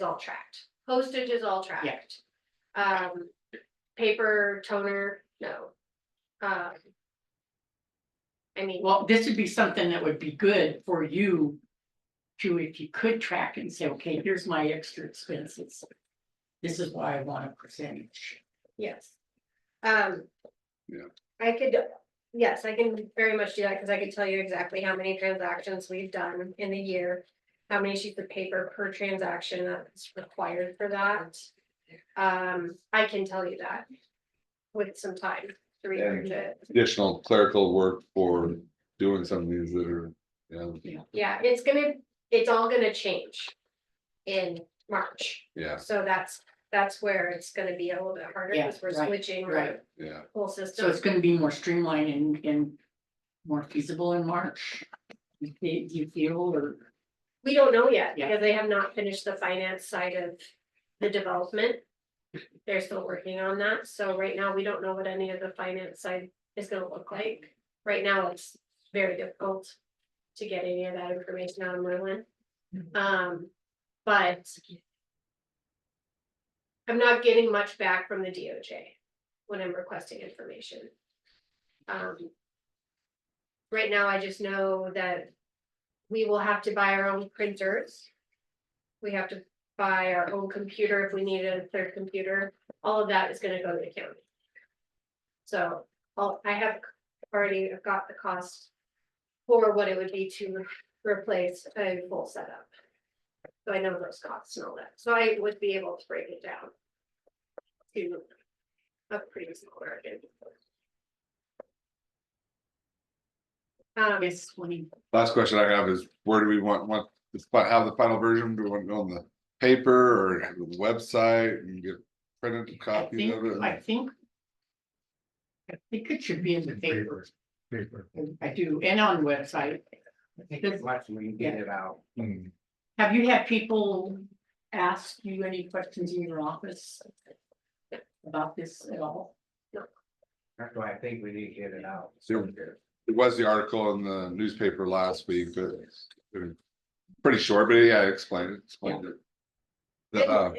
all tracked, postage is all tracked. Paper, toner, no. I mean. Well, this would be something that would be good for you. To, if you could track it and say, okay, here's my extra expenses. This is why I want a percentage. Yes. Yeah. I could, yes, I can very much do that, because I can tell you exactly how many transactions we've done in a year. How many sheets of paper per transaction that's required for that. I can tell you that. With some time to research it. Additional clerical work for doing some of these that are, yeah, Yeah, it's all gonna change. In March, yeah, so that's where it's gonna be a little bit harder, Yeah, because we're right, switching right. the yeah. whole So system. it's gonna be more streamlined and more feasible in March. Do you feel, or, We don't know yet, Yeah. because they have not finished the finance side of the development. They're still working on that, so right now we don't know what any of the finance side is gonna look like. Right now, it's very difficult to get any of that information out of Merlin. But I'm not getting much back from the DOJ when I'm requesting information. Right now, I just know that we will have to buy our own printers. We have to buy our own computer if we need a third computer. All of that is gonna go to the county. So, I have already got the cost for what it would be to replace a full setup. So I know those costs and all that, so I would be able to break it down. To a pretty small margin. yes, when Last question I have is, where do we want have the final version? Do we want it on the paper or have the website and get printed copies of it? I think it should be in the paper. Paper. I do, and on the website. I think it's much we can get it out. Hmm. Have you had people ask you any questions in your office? About this at all? That's why I think we need to get it out. It was the article in the newspaper last week, but pretty short, but yeah, I explained it.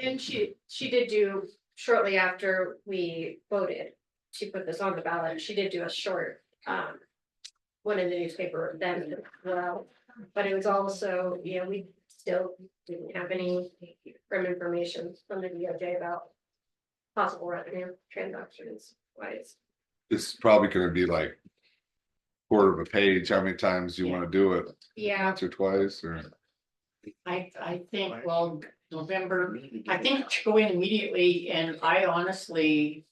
And she did do, shortly after we voted, she put this on the ballot, she did do a short, one in the newspaper then, well, but it was also, we still didn't have any firm information from the DOJ about possible revenue transactions wise. It's probably gonna be like quarter of a page, how many times you wanna do it, Yeah, once or twice, or? I think, well, November, I think it should go in immediately, and I honestly.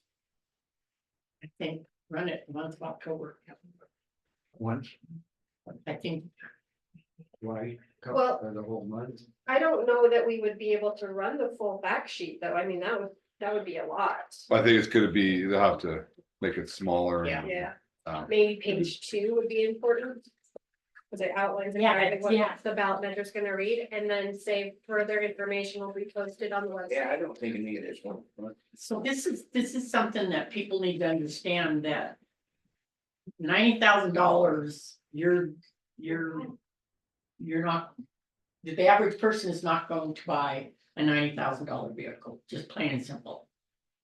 I think run it the month of October. Once, I think, Why? Well- For the whole month. I don't know that we would be able to run the full back sheet though, I mean, that would be a lot. I think it's gonna be, they'll have to make it smaller. Yeah. Yeah, maybe page 2 would be important. Cause it outlines Yeah, exactly yeah. what the ballot measure is gonna read, and then say further information will be posted on the website. Yeah, I don't think it needed this one. so this is something that people need to understand that. $90,000, you're not. The average person is not going to buy a $90,000 vehicle, just plain and simple.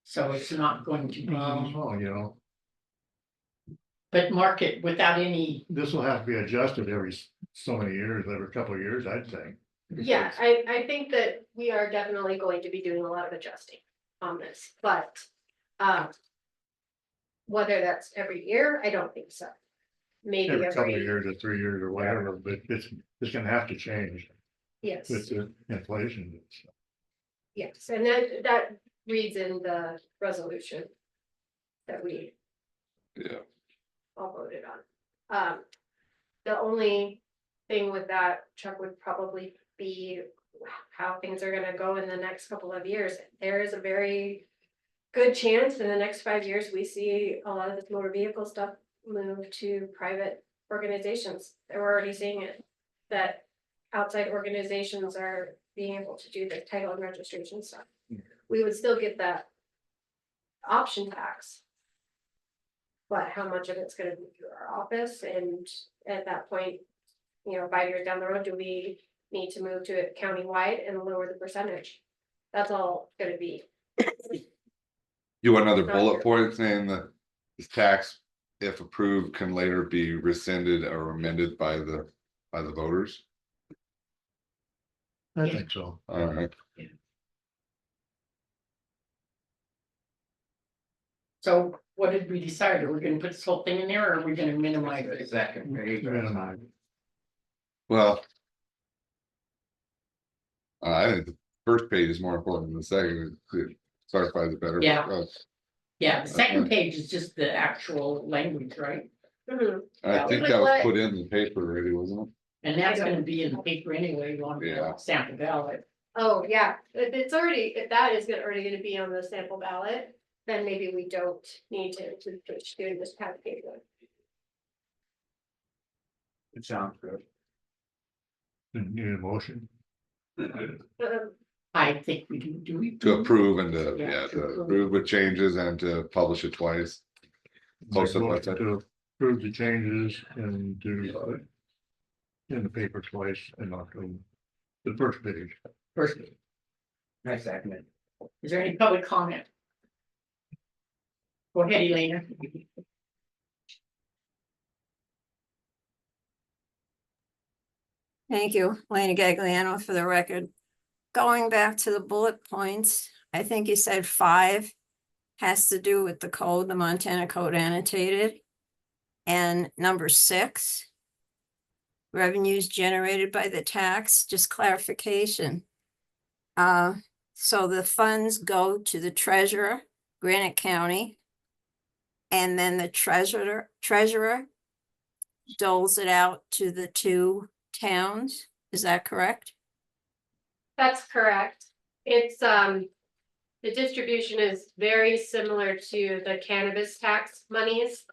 So it's not going to be, oh, but market without any, this will have to be adjusted every so many years, every couple of years, I'd think. Yeah, I think that we are definitely going to be doing a lot of adjusting on this, but, whether that's every year, I don't think so. Maybe Every couple of every, years or 3 years or whatever, but it's gonna have to change yes, with the inflation. yes, and that reads in the resolution that we Yeah, all voted on. The only thing with that, Chuck, would probably be how things are gonna go in the next couple of years. There is a very good chance in the next 5 years, we see a lot of this motor vehicle stuff move to private organizations. We're already seeing it, that outside organizations are being able to do the title and registration stuff. We would still get that option tax. But how much of it's gonna be through our office, and at that point, 5 years down the road, do we need to move to it countywide and lower the percentage? That's all gonna be. You want another Not bullet your- point saying that this tax, if approved, can later be rescinded or amended by the voters? I think so. Alright, So what did we decide? Are we gonna put this whole thing in there, or are we gonna minimize The it? second page. Yeah. well. I think the first page is more important than the second, it clarifies it better. Yeah. for us. Yeah, the second page is just the actual language, right? Mhm. I think that was put in the paper already, wasn't it? And that's gonna be in the paper anyway, you want Yeah. to stamp the ballot. Oh, yeah, it's already, if that is already gonna be on the sample ballot, then maybe we don't need to push through this package. It sounds good. Need a motion? I think we do we? To approve and to, Yeah, yeah, to to approve. approve with changes and to publish it twice. Post it, what's Motion that? to approve the changes and do in the paper twice and not the first page. First, I second it. is there any public comment? Go ahead, Elena. Thank you, Lena Gagliano, for the record. Going back to the bullet points, I think you said 5 has to do with the code, the Montana Code annotated. And number 6, revenues generated by the tax, just clarification. So the funds go to the treasurer, Granite County. And then the treasurer doles it out to the 2 towns. Is that correct? That's correct. It's, the distribution is very similar to the cannabis tax monies.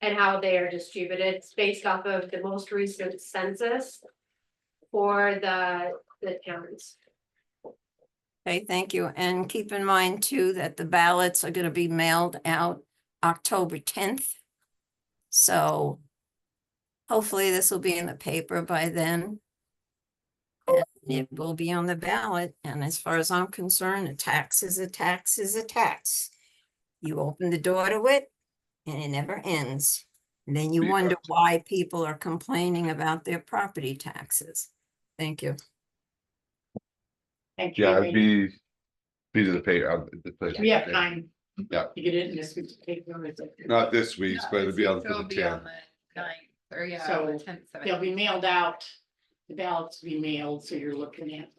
And how they are distributed. It's based off of the most recent census for the towns. Okay, thank you. And keep in mind too, that the ballots are gonna be mailed out October 10th. So hopefully this will be in the paper by then. And it will be on the ballot. And as far as I'm concerned, a tax is a tax is a tax. You open the door to it and it never ends. And then you Yeah. wonder why people are complaining about their property taxes. Thank you. Thank you. Yeah, Elena. it'd be to the paper. We have time. Yeah. To get it in this week's paper. is it? Not this week's, but it'll be on for It'll the be on 10th. the 9th, or yeah, So, the 10th, They'll 7th. be mailed out, the ballots will be mailed, so you're looking at.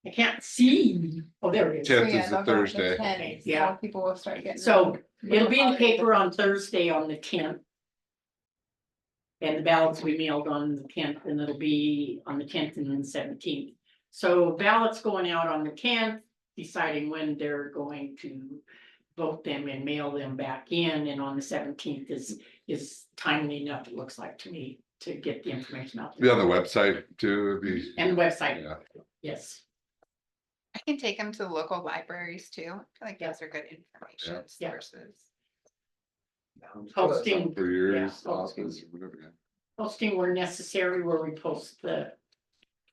I can't see. Oh, there it is. 10th So, yeah, is a they'll go on the Thursday. 10th, so Yeah. people will start getting. So them. it'll be in the paper on Thursday on the 10th. And the ballots will be mailed on the 10th, and it'll be on the 10th and then 17th. So ballots going out on the 10th, deciding when they're going to vote them and mail them back in, and on the 17th is timely enough, it looks like to me, to get the information out. Be on the website too, it'd be. And the website, Yeah, yes. I can take them to the local libraries too. I feel like those are good information Yeah. sources. Posting, for yours, Yeah, posting. office, whatever. Yeah. posting where necessary, where we post the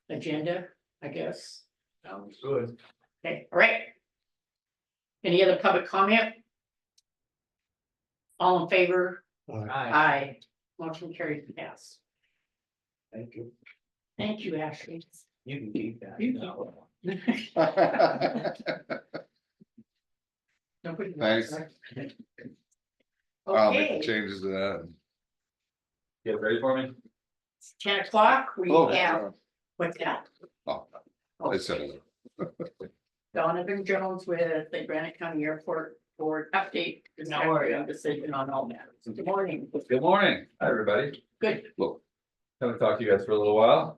agenda, I guess. Sounds good. Okay, all right. Any other public comment? All in favor? Aye. Aye. Motion carried and passed. Thank you. Thank you, Ashley. You can keep that. You keep Nobody Thanks. wants that. I'll make Okay, the changes to that. Get ready for me? it's 10 o'clock, we Oh, have, what's that? oh, I said it. Donovan Jones with the Granite County Airport Board update. How are ya? Decision on all matters. Good morning. Good morning, hi, everybody. Good. Look, Haven't talked to you guys for a little while.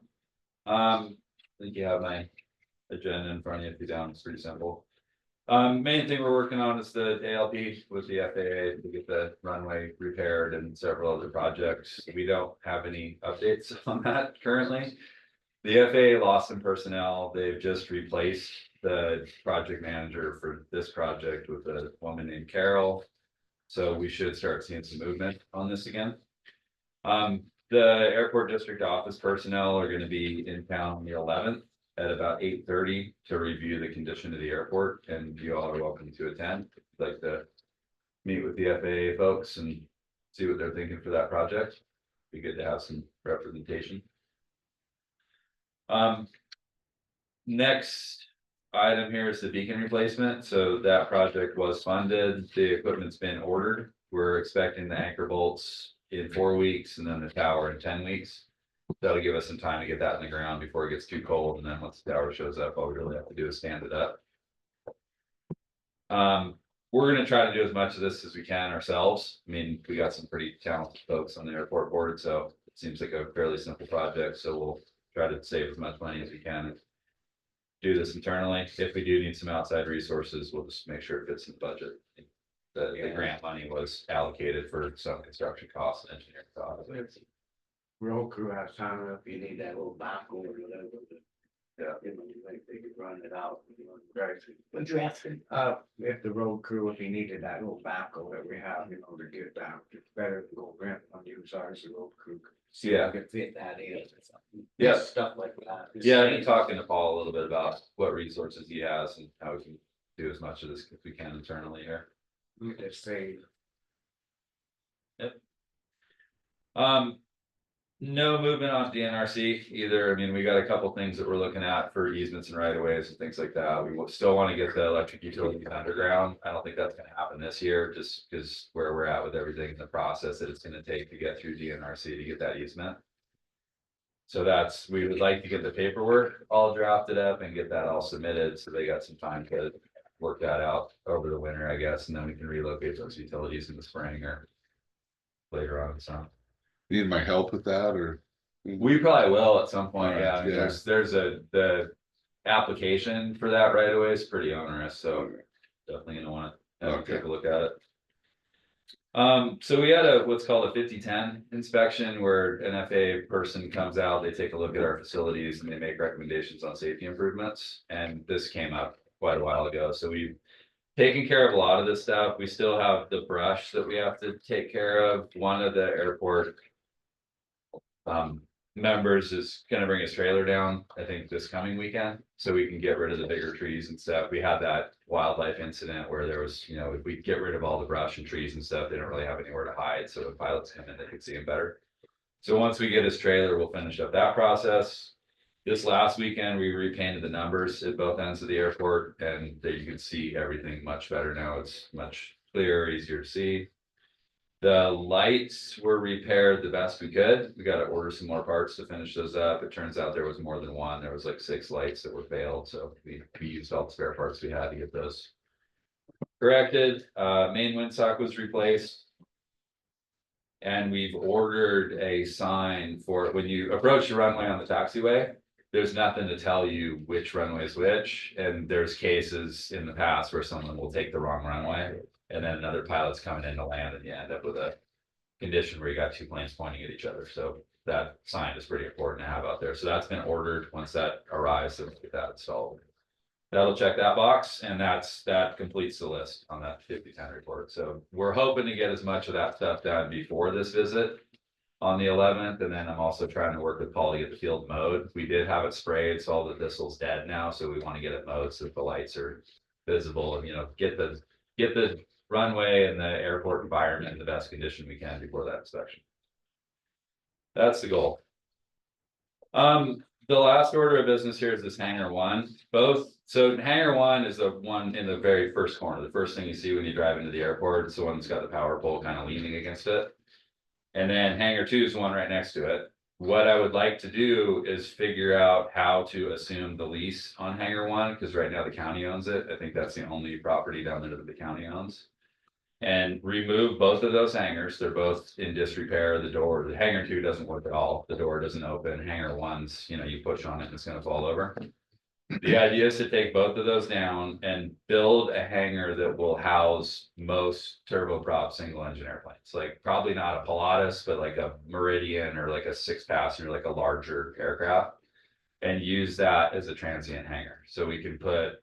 I think you have my agenda in front of you, if you're down, it's pretty simple. Main thing we're working on is the ALP with the FAA to get the runway repaired and several other projects. We don't have any updates on that currently. The FAA lost some personnel. They've just replaced the project manager for this project with a woman named Carol. So we should start seeing some movement on this again. The airport district office personnel are gonna be in town on the 11th at about 8:30 to review the condition of the airport, and you all are welcome to attend. I'd like to meet with the FAA folks and see what they're thinking for that project. Be good to have some representation. Next item here is the beacon replacement. So that project was funded. The equipment's been ordered. We're expecting the anchor bolts in 4 weeks and then the tower in 10 weeks. That'll give us some time to get that in the ground before it gets too cold. And then once the tower shows up, all we really have to do is stand it up. We're gonna try to do as much of this as we can ourselves. I mean, we got some pretty talented folks on the airport board, so it seems like a fairly simple project. So we'll try to save as much money as we can. Do this internally. If we do need some outside resources, we'll just make sure it fits in the budget. The grant money was allocated for some construction costs and engineering costs. Road crew has time enough, you need that little backhoe or whatever. Yeah, you know, they could run it out, you know, right. What you asking? If the road crew, if he needed that little backhoe that we have, you know, to get down, it's better to go rent on use ours, the road crew. See if we can fit that in or something. Yeah. Stuff like that. Yeah, I've been talking to Paul a little bit about what resources he has and how we can do as much of this as we can internally here. We just say, No movement on DNRC either. I mean, we got a couple things that we're looking at for easements and right of ways and things like that. We still want to get the electric utilities underground. I don't think that's gonna happen this year, just because where we're at with everything in the process that it's gonna take to get through DNRC to get that easement. So we would like to get the paperwork all drafted up and get that all submitted, so they got some time to work that out over the winter, I guess, and then we can relocate those utilities in the spring or later on in the summer. Need my help with that or? We probably will at some point, yeah. I mean, Yeah. the application for that right away is pretty onerous, so definitely gonna wanna take a look at it. So we had what's called a 50-10 inspection where an FAA person comes out, they take a look at our facilities and they make recommendations on safety improvements. And this came up quite a while ago, so we've taken care of a lot of this stuff. We still have the brush that we have to take care of. One of the airport members is gonna bring his trailer down, I think this coming weekend, so we can get rid of the bigger trees and stuff. We had that wildlife incident where there was, you know, if we get rid of all the brush and trees and stuff, they don't really have anywhere to hide, so if pilots come in, they can see him better. So once we get his trailer, we'll finish up that process. This last weekend, we repainted the numbers at both ends of the airport, and there you can see everything much better now. It's much clearer, easier to see. The lights were repaired the best we could. We got to order some more parts to finish those up. It turns out there was more than one. There was like 6 lights that were failed, so we used all the spare parts we had to get those corrected. Main windsock was replaced. And we've ordered a sign for when you approach the runway on the taxiway. There's nothing to tell you which runway is which, and there's cases in the past where someone will take the wrong runway. And then another pilot's coming in to land and you end up with a condition where you got 2 planes pointing at each other. So that sign is pretty important to have out there. So that's been ordered. Once that arrives, then we'll get that installed. That'll check that box, and that completes the list on that 50-10 report. So we're hoping to get as much of that stuff done before this visit on the 11th. And then I'm also trying to work with Paul to get the field mowed. We did have it sprayed, so all the thistle's dead now. So we want to get it mowed so that the lights are visible and, you know, get the runway and the airport environment in the best condition we can before that inspection. That's the goal. The last order of business here is this hangar 1. So hangar 1 is the one in the very first corner. The first thing you see when you drive into the airport. It's the one that's got the power pole kind of leaning against it. And then hangar 2 is the one right next to it. What I would like to do is figure out how to assume the lease on hangar 1, because right now the county owns it. I think that's the only property down there that the county owns. And remove both of those hangers. They're both in disrepair. The door, the hanger 2 doesn't work at all. The door doesn't open. Hanger 1's, you know, you push on it and it's gonna fall over. The idea is to take both of those down and build a hangar that will house most turboprop single engine airplanes. Like probably not a Pilatus, but like a Meridian or like a 6-passenger, like a larger aircraft. And use that as a transient hangar. So we can put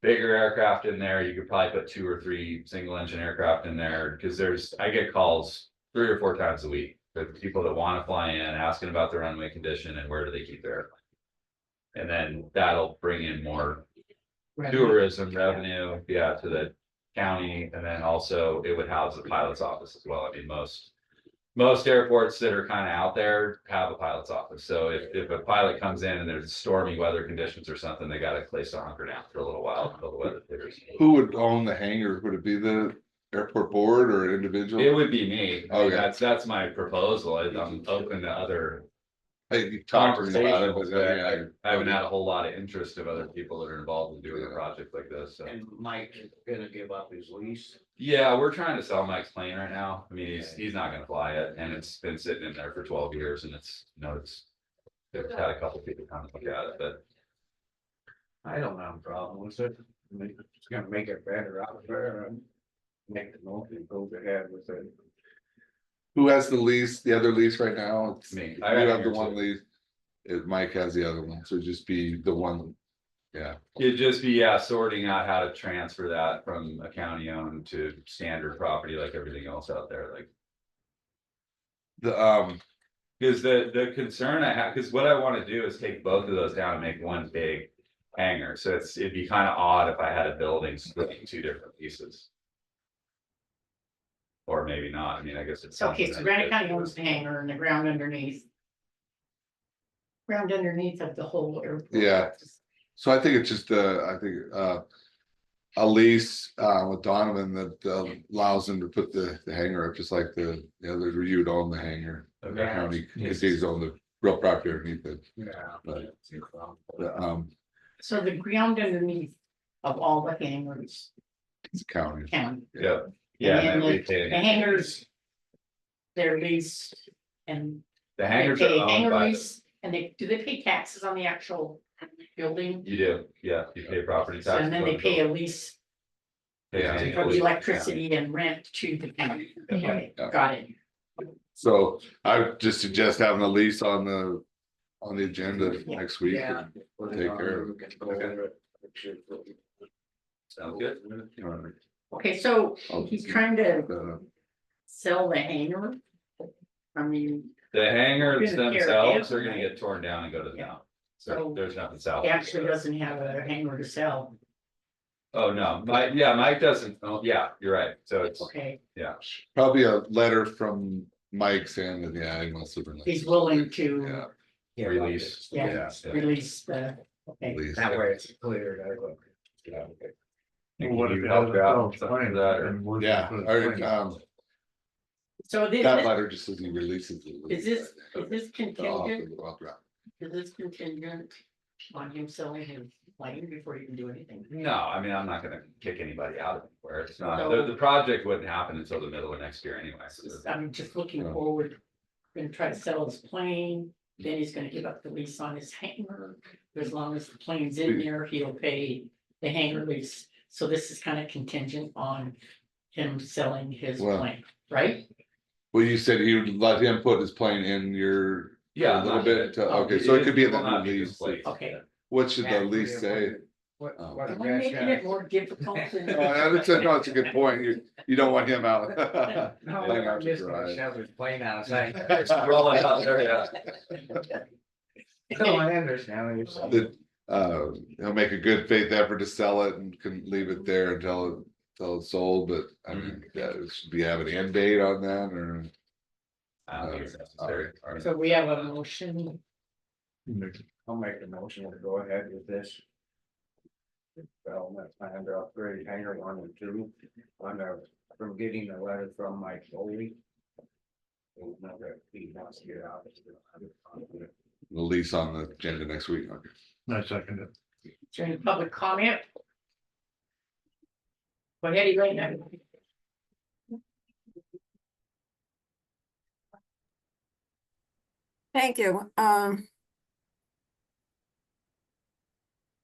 bigger aircraft in there. You could probably put 2 or 3 single engine aircraft in there, because I get calls 3 or 4 times a week with people that want to fly in, asking about the runway condition and where do they keep their airplane. And then that'll bring in more tourism revenue, yeah, to the county, and then also it would house the pilot's office as well. I mean, most airports that are kind of out there have a pilot's office. So if a pilot comes in and there's stormy weather conditions or something, they got a place to hunker down for a little while until the weather clears. Who would own the hangar? Would it be the airport board or individual? It would be me. I mean, Okay. that's my proposal. I'm open to other Hey, you talked to me about it, conversations, but but I haven't yeah. had a whole lot of interest of other people that are involved in doing a project like this, so. And Mike is gonna give up his lease. Yeah, we're trying to sell Mike's plane right now. I mean, he's not gonna fly it, and it's been sitting in there for 12 years, and it's, you know, they've had a couple people come and look at it, but. I don't have a problem with it. I mean, it's gonna make it better out there and make the most and go ahead with it. Who has the lease, the other lease right now? It's Me. You I got have the yours, one too. lease. Mike has the other one, so it'd just be the one. Yeah, It'd just be, yeah, sorting out how to transfer that from a county owned to standard property like everything else out there, like. the, Cause the concern I have, cause what I wanna do is take both of those down and make one big hangar, so it'd be kind of odd if I had a building split in 2 different pieces. Or maybe not, I mean, I guess it's. Okay, something so that- Granite County owns the hangar and the ground underneath. Ground underneath of the whole airport. Yeah. So I think it's just, a lease, with Donovan that allows him to put the hangar up, just like the other, you'd own the hangar. The Okay. county, he's on the real property underneath it, Yeah. but, So the ground underneath of all the hangars, it's county. county, Yeah, yeah, And and then then we the pay, hangars. They're leased and the they hangars are pay owned hangar by, lease, and do they pay taxes on the actual building? you do, yeah, you pay property taxes. And then they on pay both. a lease Pay Yeah. an for annual the lease. electricity and rent to the county. Okay, Yeah. got it. So I would just suggest having a lease on the agenda Yeah. next week. Yeah. and Take care of it. Sounds good. All right. Okay, so I'll he's just- trying to Uh, sell the hangar. I mean, The hangars Gonna tear it themselves down, are gonna right? get torn down and go to the Yeah. dump. So So there's nothing south. he actually doesn't have a hangar to sell. Oh, no, Mike doesn't, oh, yeah, you're right, so it's, Okay, Probably a letter from Mike saying that, yeah, he wants to. he's willing to, Yeah, Yeah, release. yeah, Yeah. release the, okay. lease. that way it's cleared. I look. Yeah. Can What if you it help doesn't out sell with its something plane, for that, or- then where's it Yeah, put its or, plane? So this, that letter just says he releases. it. is this Off contingent, the- off the- is this contingent on him selling his plane before you can do anything? No, I mean, I'm not gonna kick anybody out of anywhere, it's not, So- the project wouldn't happen until the middle of next year anyway. So- I'm just looking Yeah. forward, gonna try to sell his plane, then he's gonna give up the lease on his hangar. As long as the plane's in there, he'll pay the hangar lease, so this is kind of contingent on him selling his Well- plane, right? Well, you said you would let him put his plane in your, Yeah. a little not bit gonna- until- okay, so it could be in will the not be lease. displaced. Okay. what should the Yeah, lease say? What? Oh. what Am I the making best it more difficult than? No, it's a good point, you don't want him out. No, Hang out I'm to just dry. gonna shove his plane outside. Roll it out there, yeah. No, I understand. what you're saying. He'll make a good faith effort to sell it and can leave it there until it's sold, but I mean, should we have an end date on that or? I don't think it's necessary. All right. So we have a motion, I'll make the motion to go ahead with this. Development plan to upgrade hangar 1 and 2, from getting a letter from Mike Foley. We'll never be wants to get out. The lease on the agenda next week, okay. I second it. is there any public comment? Go ahead, Elaine. Thank you.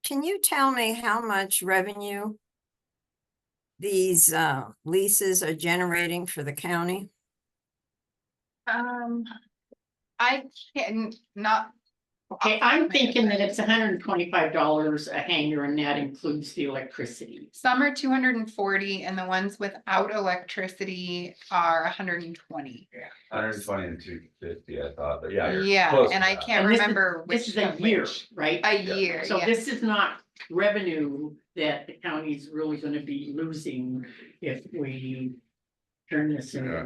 Can you tell me how much revenue these leases are generating for the county? I can not, Okay, I'm thinking that it's $125 a hanger and that includes the electricity. some are 240 and the ones without electricity are 120. 120 and 250, I thought, but yeah. you're Yeah, close to and I that. can't And this is- remember This which is a of year, which. right? A Yeah. year, So yeah. this is not revenue that the county's really gonna be losing if we turn this into.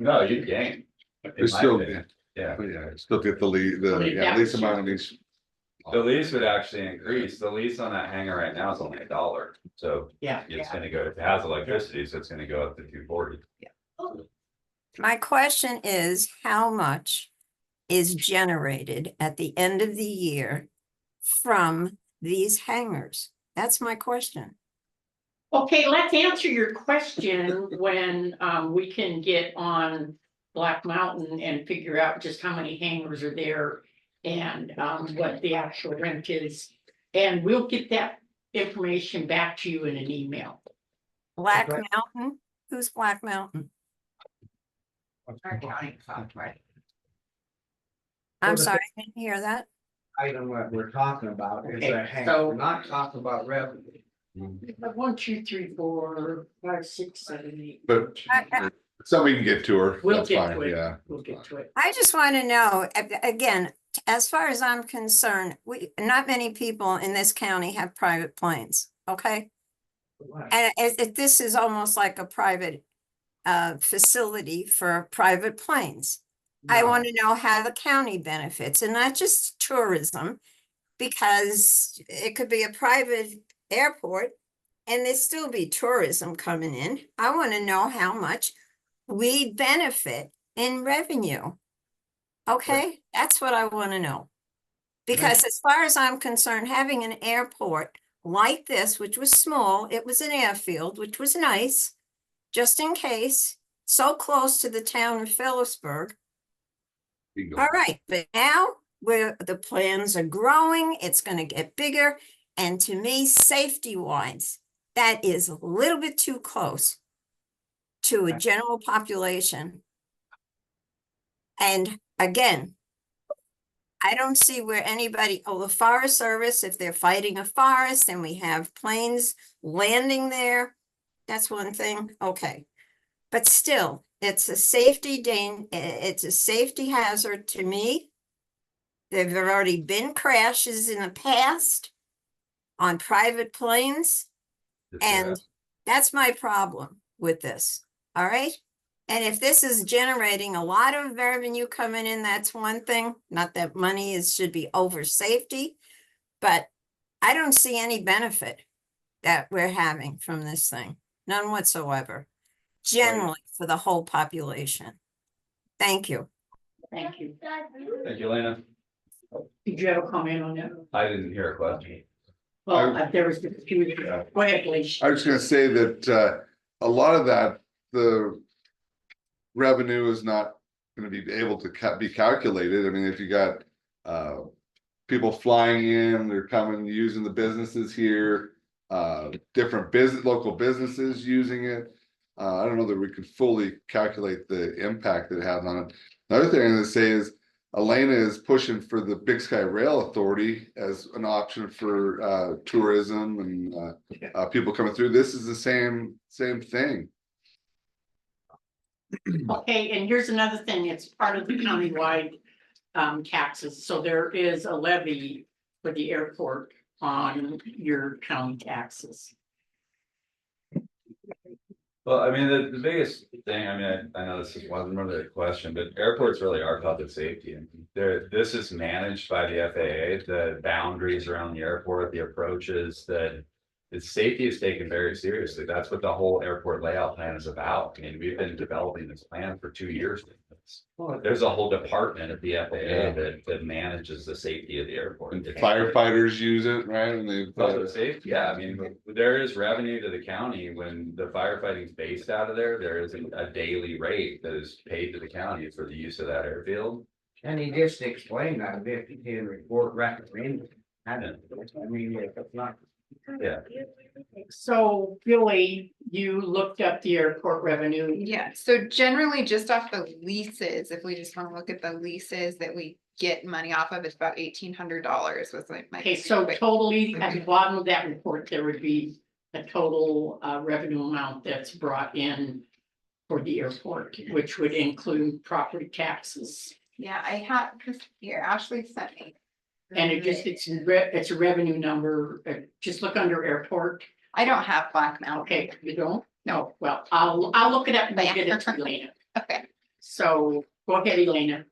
No, you gain. in There's my still, opinion. Yeah, but yeah, still get the lead, Well, the, it yeah, least averages. amount of each. the lease would actually increase. The lease on that hangar right now is only $1. So Yeah, it's gonna go, if it has electricity, so it's gonna go up to 240. My question is, how much is generated at the end of the year from these hangars? That's my question. okay, let's answer your question when we can get on Black Mountain and figure out just how many hangars are there. And what the actual rent is, and we'll get that information back to you in an email. Black Okay. Mountain? Who's Black Mountain? Our county software. I'm the- sorry, I didn't hear that. Item that we're talking about is Okay, a hangar, so- we're not talking about revenue. 1, 2, 3, 4, 5, 6, 7, 8. But I- so we can get to her, We'll that's get fine, to it. yeah. We'll get to it. I just want to know, again, as far as I'm concerned, not many people in this county have private planes, okay? And this is almost like a private facility for private planes. I want to know how the county benefits and not just tourism, because it could be a private airport and there still be tourism coming in. I want to know how much we benefit in revenue. Okay, that's what I want to know. Because as far as I'm concerned, having an airport like this, which was small, it was an airfield, which was nice, just in case, so close to the town of Phillipsburg. You go. All right, but now where the plans are growing, it's gonna get bigger. And to me, safety wise, that is a little bit too close to a general population. And again, I don't see where anybody, the Forest Service, if they're fighting a forest and we have planes landing there, that's one thing, okay. But still, it's a it's a safety hazard to me. There have already been crashes in the past on private planes, and that's my problem with this, all right? And if this is generating a lot of revenue coming in, that's one thing. Not that money should be over safety, but I don't see any benefit that we're having from this thing. None whatsoever. Generally for the whole population. Thank you. Thank you. Thank you, Elena. Did you have a comment on that? I didn't hear a question. Well, there was a few. Go ahead, please. I was gonna say that a lot of that, the revenue is not gonna be able to be calculated. I mean, if you got people flying in, they're coming, using the businesses here, different local businesses using it. I don't know that we could fully calculate the impact that it has on it. Another thing I'm gonna say is Elena is pushing for the Big Sky Rail Authority as an option for tourism and people coming through. This is the same thing. Okay, and here's another thing, it's part of the countywide taxes, so there is a levy for the airport on your county taxes. Well, I mean, the biggest thing, I mean, I know this wasn't really a question, but airports really are public safety. And this is managed by the FAA, the boundaries around the airport, the approaches, that its safety is taken very seriously. That's what the whole airport layout plan is about. I mean, we've been developing this plan for 2 years. There's a whole department at the FAA that manages the safety of the airport. And firefighters use it, right? And they Public safety, yeah, I mean, there is revenue to the county when the firefighting's based out of there. There is a daily rate that is paid to the county for the use of that airfield. And he just explained that if he did report recommended. I mean, if it's not. Yeah. So Billy, you looked up the airport revenue. Yeah, so generally just off the leases, if we just wanna look at the leases that we get money off of, it's about $1,800 was like my. Okay, so quick- totally at the bottom of that report, there would be a total revenue amount that's brought in for the airport, which would include property taxes. Yeah, I have, here, Ashley sent me. And it's a revenue number, just look under airport. I don't have Black Mountain. Okay, you don't? No, well, I'll look it up and get it to Elena. Okay. So go ahead, Elena.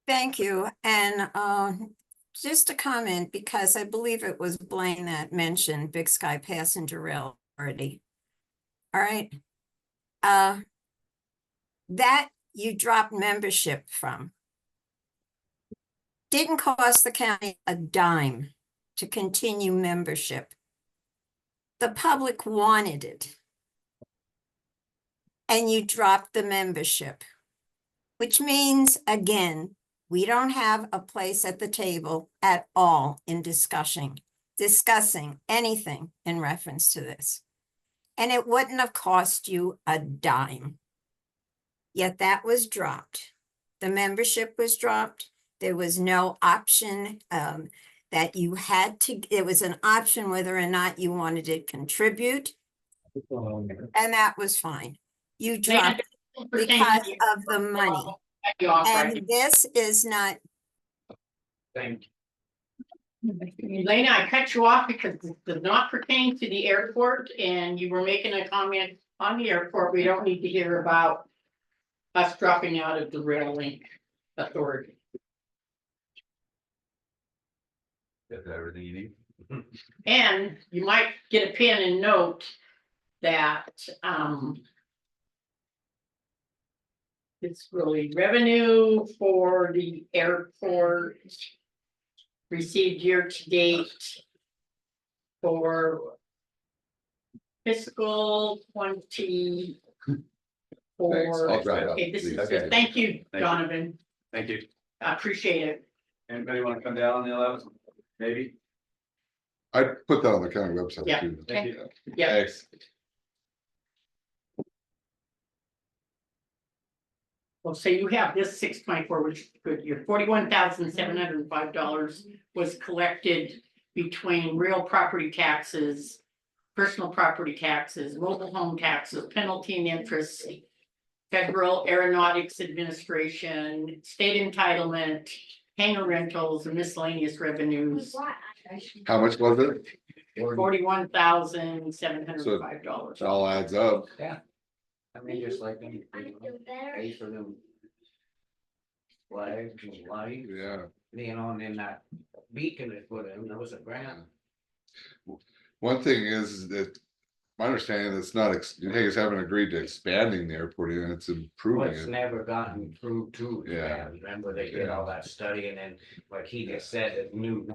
Thank you. And just a comment, because I believe it was Blaine that mentioned Big Sky Passenger Rail already. All right. That you dropped membership from didn't cost the county a dime to continue membership. The public wanted it. And you dropped the membership, which means, again, we don't have a place at the table at all in discussing anything in reference to this. And it wouldn't have cost you a dime. Yet that was dropped. The membership was dropped. There was no option that you had to, it was an option whether or not you wanted to contribute. And that was fine. You dropped it because of the money. And this is not, Thank Elena, I cut you off because this does not pertain to the airport and you were making a comment on the airport. We don't need to hear about us dropping out of the rail link authority. Get everything you need. And you might get a pen and note that it's really revenue for the airport received year to date for fiscal 24. Thanks, I'll drive out, Okay, this is, please. thank you, you. Donovan. Thank you. I appreciate it. Anybody want to come down on the 11th? Maybe? I put that on the county website Yeah. too. Thank you. Yeah. Thanks. Well, so you have this 6.4, which is good. Your $41,705 was collected between real property taxes, personal property taxes, mobile home taxes, penalty and interest, Federal Aeronautics Administration, state entitlement, hangar rentals, and miscellaneous revenues. How much was it? $41,705. It all adds up. I mean, just like them, pay for them. Flags and lights, Yeah. you know, and then that beacon they put in, that was a grant. One thing is that my understanding is not, you haven't agreed to expanding the airport, and it's Well, improving it's it. never gotten approved to. Yeah. Remember they did all that study and then, like he just said, a new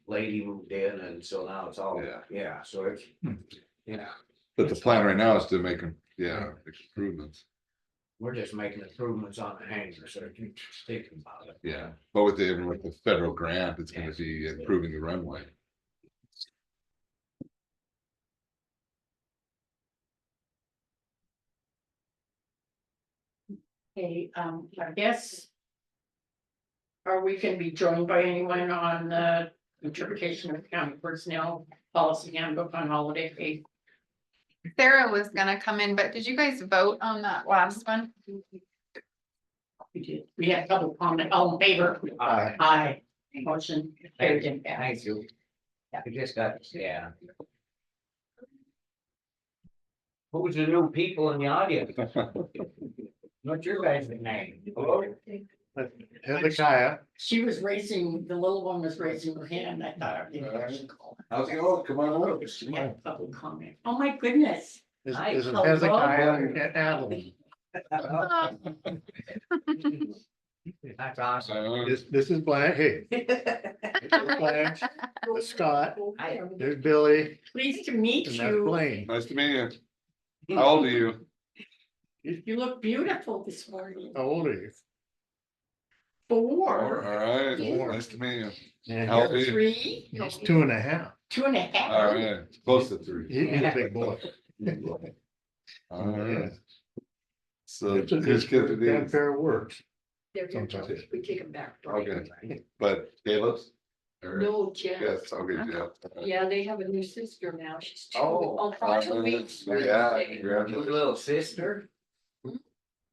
lady moved in and so now it's all, Yeah. so it's, yeah. But the plan right now is to make them, improvements. We're just making improvements on the hangar, so keep thinking about it. Yeah, but with the federal grant, it's gonna be improving the runway. Okay, I guess. Are we gonna be joined by anyone on the interpretation of county personnel policy handbook on holiday pay? Sarah was gonna come in, but did you guys vote on that last one? We did, we had public comment, all in favor? Aye. Aye, motion carried and Thank passed. you. We just got, Who's the new people in the audience? What's your guys' name? Hezekiah. She was raising, the little one was raising her hand, I thought. Maybe I should call her. How's it going? Come on up. She had public comment, oh my goodness. This Hi. is Hello. Hezekiah and Adeline. That's awesome. This is Blanche, hey. This is Blanche, that's Scott, there's Billy, Pleased to meet and that's you. Blaine. Nice to meet you. How old are you? You look beautiful this morning. How old are you? All 4, right, Yeah. nice to meet you. And How he's- old? 3, He's 2.5. 2.5. All right, close to 3. He's a big boy. All right. Yeah. So It's a- his it's kids are That these, pair works. They're Sometimes. here, we take them back. okay, but Caleb's? Or- No, Jeff. Yes, okay, yeah. Yeah, they have a new sister now. She's Oh, 5 weeks. Yeah, Wednesday. Your congratulations. little sister.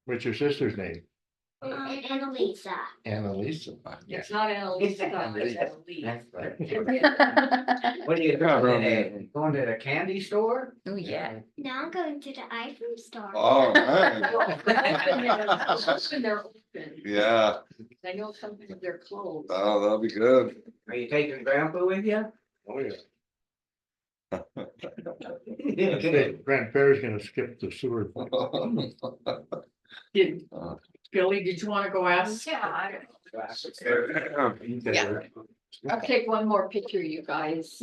What's your sister's name? Annalisa. Annalisa. It's not Annalisa, it's Annalise. That's right. What are you going to the candy store? Oh, yeah. Now I'm going to the iPhone store. All right. It's been there open. Yeah, I know something of their clothes. oh, that'll be good. Are you taking grandpa with you? Oh, yeah. Grandpa's gonna skip the sewer. Did, Billy, did you wanna go ask? Yeah. Yeah. I'll take one more picture, you guys.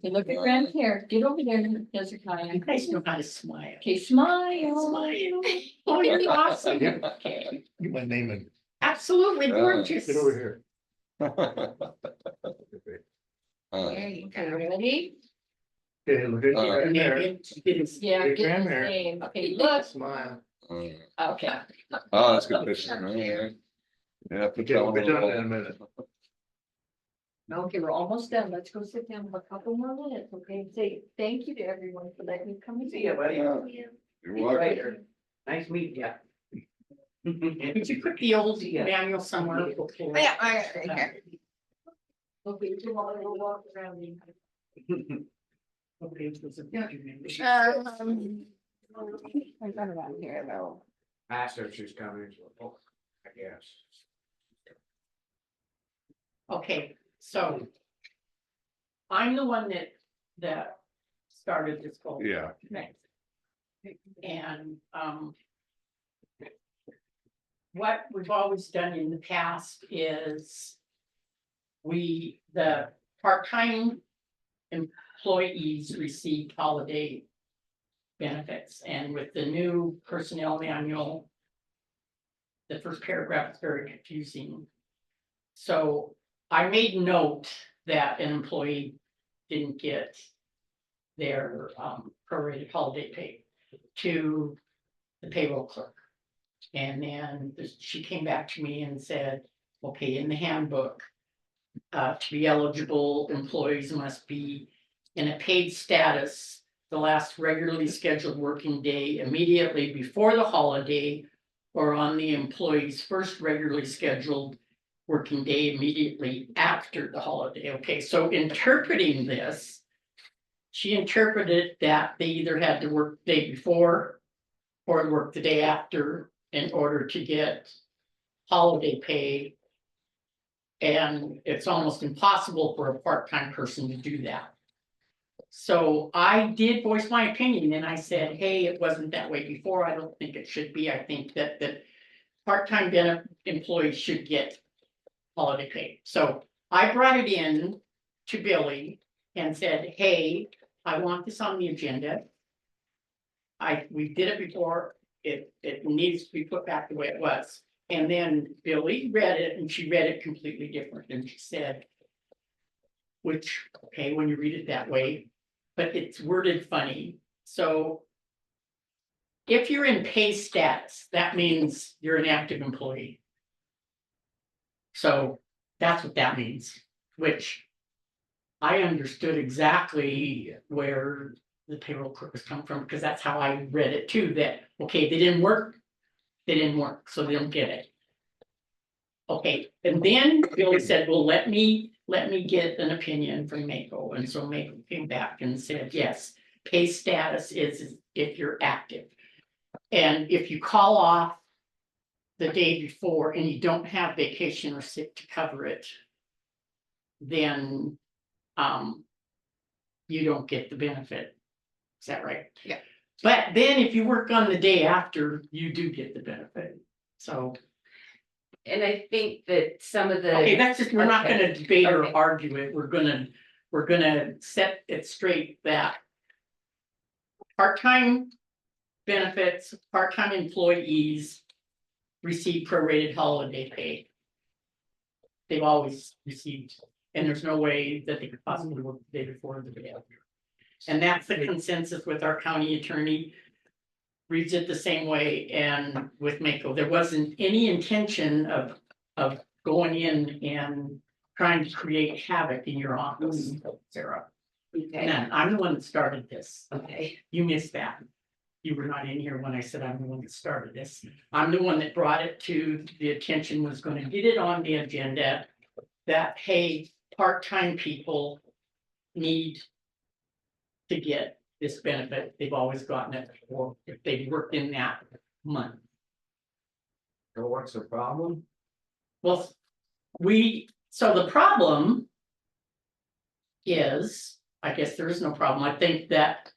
Hey, look at grandparents. Get over there, Hezekiah. You guys know how to smile. Okay, smile. Smile. Oh, you're awesome. Yeah. Okay. You might name him. Absolutely Yeah. gorgeous. Get over here. There you Okay, go. ready? Okay, look at your Name grandmare. it, it is- Yeah, Hey, get his grandmare. name. Okay, look. Smile. Okay. Oh, that's a good picture, right? Yeah, put Okay, that we'll one be on the done in a wall. minute. Okay, we're almost done. Let's go sit down for a couple more minutes, okay? Say thank you to everyone for letting me come and See ya, buddy. Yeah. You're welcome. Later. Nice meeting ya. Did you put the old manual somewhere? Yeah, I got it right here. Okay, so we'll walk around. Okay, it was a picture, maybe. I got it on here though. Master, she's coming, so, oh, I guess. Okay, so. I'm the one that started this whole. Yeah, Right. And, what we've always done in the past is the part-time employees received holiday benefits, and with the new personnel manual, the first paragraph is very confusing. So I made note that an employee didn't get their prorated holiday pay to the payroll clerk. And then she came back to me and said, okay, in the handbook, to be eligible, employees must be in a paid status the last regularly scheduled working day immediately before the holiday or on the employee's first regularly scheduled working day immediately after the holiday. Okay, so interpreting this, she interpreted that they either had to work the day before or work the day after in order to get holiday pay. And it's almost impossible for a part-time person to do that. So I did voice my opinion and I said, hey, it wasn't that way before. I don't think it should be. I think that part-time employees should get holiday pay. So I brought it in to Billy and said, hey, I want this on the agenda. We did it before. It needs to be put back the way it was. And then Billy read it and she read it completely different. And she said, which, okay, when you read it that way, but it's worded funny. So if you're in pay status, that means you're an active employee. So that's what that means, which I understood exactly where the payroll clerk was coming from, because that's how I read it too, that, okay, they didn't work, so they don't get it. Okay, and then Billy said, well, let me get an opinion from Mako, and so Mako came back and said, yes, pay status is if you're active. And if you call off the day before and you don't have vacation or sick to cover it, then you don't get the benefit. Is that right? Yeah. But then if you work on the day after, you do get the benefit. So, And I think that some of the. okay, that's just, we're not Okay. gonna debate or Okay. argue it. We're gonna set it straight that part-time benefits, part-time employees receive prorated holiday pay. They've always received, and there's no way that they could possibly work the day before or the day after. And that's the consensus with our county attorney. Reads it the same way, and with Mako, there wasn't any intention of going in and trying to create havoc in your office, Sarah. Okay, And I'm the one that started this. okay, You missed that. You were not in here when I said I'm the one that started this. I'm the one that brought it to the attention, was gonna get it on the agenda. That, hey, part-time people need to get this benefit. They've always gotten it before, if they've worked in that month. So what's the problem? Well, so the problem is, I guess there is no problem. I think that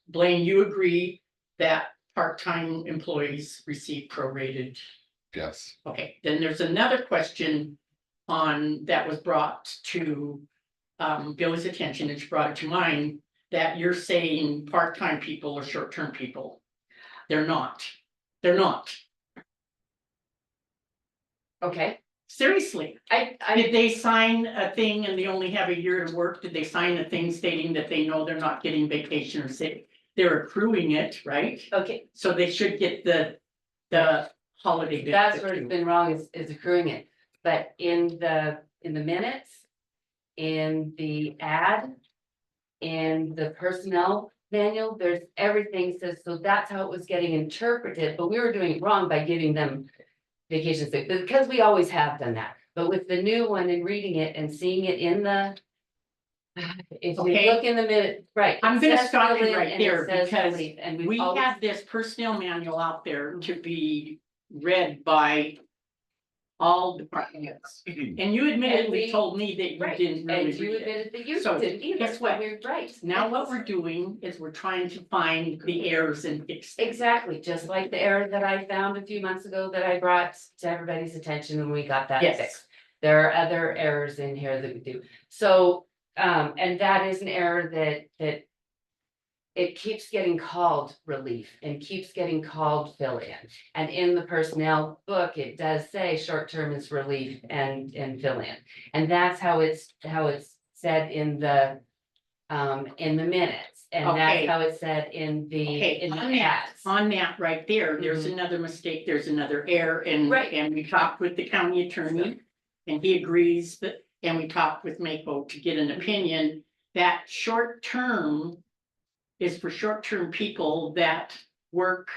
Blaine, you agree that part-time employees receive prorated. Yes, Okay, then there's another question that was brought to Billy's attention, and she brought it to mine, that you're saying part-time people are short-term people. They're not. They're not. okay. Seriously. I, Did they sign a thing and they only have a year to work? Did they sign a thing stating that they know they're not getting vacation or sick? They're accruing it, right? okay, So they should get the holiday. that's benefit where it's too. been wrong, is accruing it, but in the minutes. In the ad. In the personnel manual, there's everything says, so that's how it was getting interpreted, but we were doing it wrong by giving them. Vacation sick, because we always have done that, but with the new one and reading it and seeing it in the. If you Okay. look in the minute, right. I'm it gonna says stop you fill in right and it there says because leave, and we've We always- have this personnel manual out there to be read by all departments. And you admittedly we- told me that you Right, didn't really and you read it. admitted that you So, didn't either, guess so what? we're right. Now what we're doing is we're trying to find the errors and fix them. Exactly, just like the error that I found a few months ago that I brought to everybody's attention and we got that Yes. fixed. There are other errors in here that we do, so, and that is an error that. It keeps getting called relief and keeps getting called fill in, and in the personnel book, it does say short-term is relief and fill in. And that's how it's said in the minutes, and that's Okay. how it's said in Okay, the on that, ads. on that right there, there's another mistake, there's another error, and, Right. and we talked with the county attorney. And he agrees that, and we talked with Mako to get an opinion, that short term. Is for short-term people that work.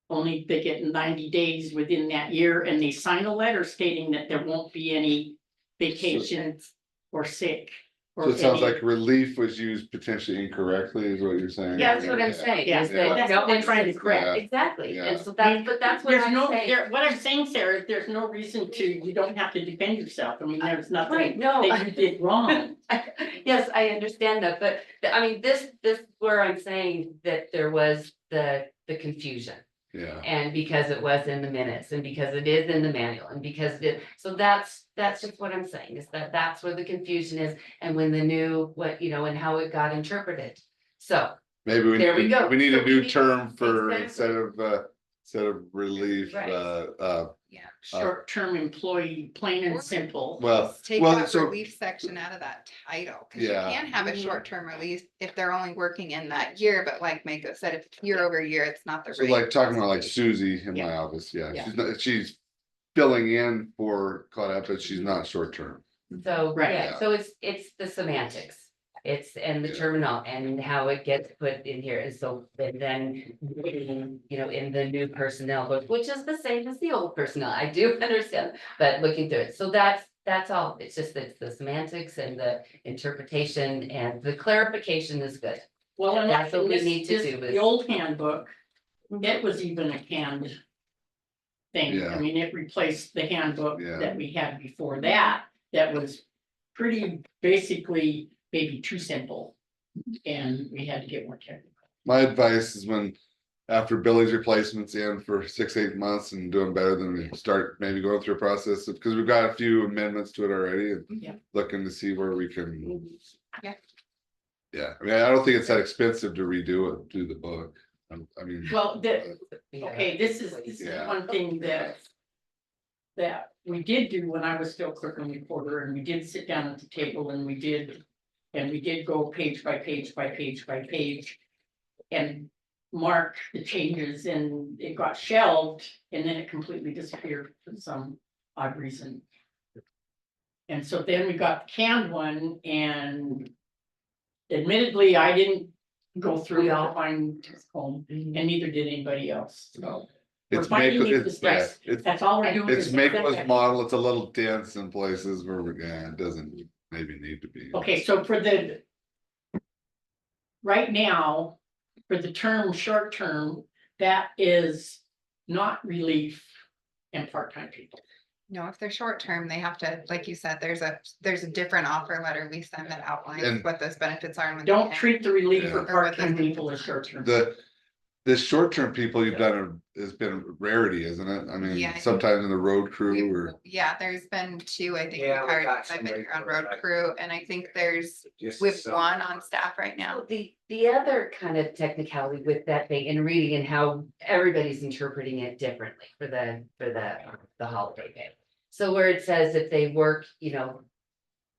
Only they get 90 days within that year, and they sign a letter stating that there won't be any vacations or sick. so it sounds like relief was used potentially incorrectly, is what you're saying? Yeah, that's what I'm saying, Yeah, is that that's no what we're one's trying to just- correct. Exactly, Yeah. and so that's what There's I'm no, saying. what I'm saying, Sarah, there's no reason you don't have to defend yourself. I mean, there's Right, nothing no. that you did wrong. Yes, I understand that, but I mean, this where I'm saying that there was the confusion. Yeah, And because it was in the minutes and because it is in the manual and because so that's just what I'm saying, is that's where the confusion is. And when the new, and how it got interpreted. So, maybe There we go. we need So a we new need- term for, Exactly. instead of relief, Right. Short-term employee, plain and simple. well, Just take well, that so, relief section out of that title, cause you Yeah. can have a short-term release if they're only working in that year, but like Mako said, if it's year over year, it's not the so rate. like talking about like Susie in Yeah. my office, yeah, Yeah. she's filling in for Claudette, but she's not short term. so, Right. yeah, so it's the semantics. It's and the Yeah. terminal and how it gets put in here, and so, and then, in the new personnel book, which is the same as the old personnel, I do understand, but looking through it, so that's all, it's just that the semantics and the interpretation and the clarification is good. Well, and That's what we this- need to this- do The is- old handbook, it was even a canned thing. Yeah. I mean, it replaced the handbook Yeah. that we had before that, that was pretty basically maybe too simple. And we had to get more technical. My advice is when, after Billy's replacement's in for 6-8 months and doing better, then we start maybe going through a process, because we've got a few amendments to it already and Yeah. looking to see where we can. Yeah. Yeah, I mean, I don't think it's that expensive to redo the book. I mean. Well, Yeah. okay, this is Yeah. one thing that we did do when I was still clerk and reporter, and we did sit down at the table and we did go page by page by page by page. And mark the changes, and it got shelved, and then it completely disappeared for some odd reason. And so then we got the canned one, and admittedly, I didn't go through We it all- to find home, and neither did anybody else, so. We're It's finding make, these it's, yeah, mistakes. it's, That's all we're doing. it's is Makewas setback. model, it's a little dense in places where, it doesn't maybe need to be. Okay, so for the. Right now, for the term, short term, that is not relief and part-time people. No, if they're short term, they have to, like you said, there's a different offer letter we send that outlines And- what those benefits are. and when they Don't can. treat the relief Yeah. for part-time people as short-term. The short-term people you've done has been rarity, isn't it? I mean, Yeah, I think- sometimes in the road crew We've- or, Yeah, there's been two, I think, Yeah, we hired got since I've been somebody here on for road that. crew, and I think there's, Just we have some- one on staff right now. Now, the other kind of technicality with that thing and reading and how everybody's interpreting it differently for the holiday pay. So where it says if they work,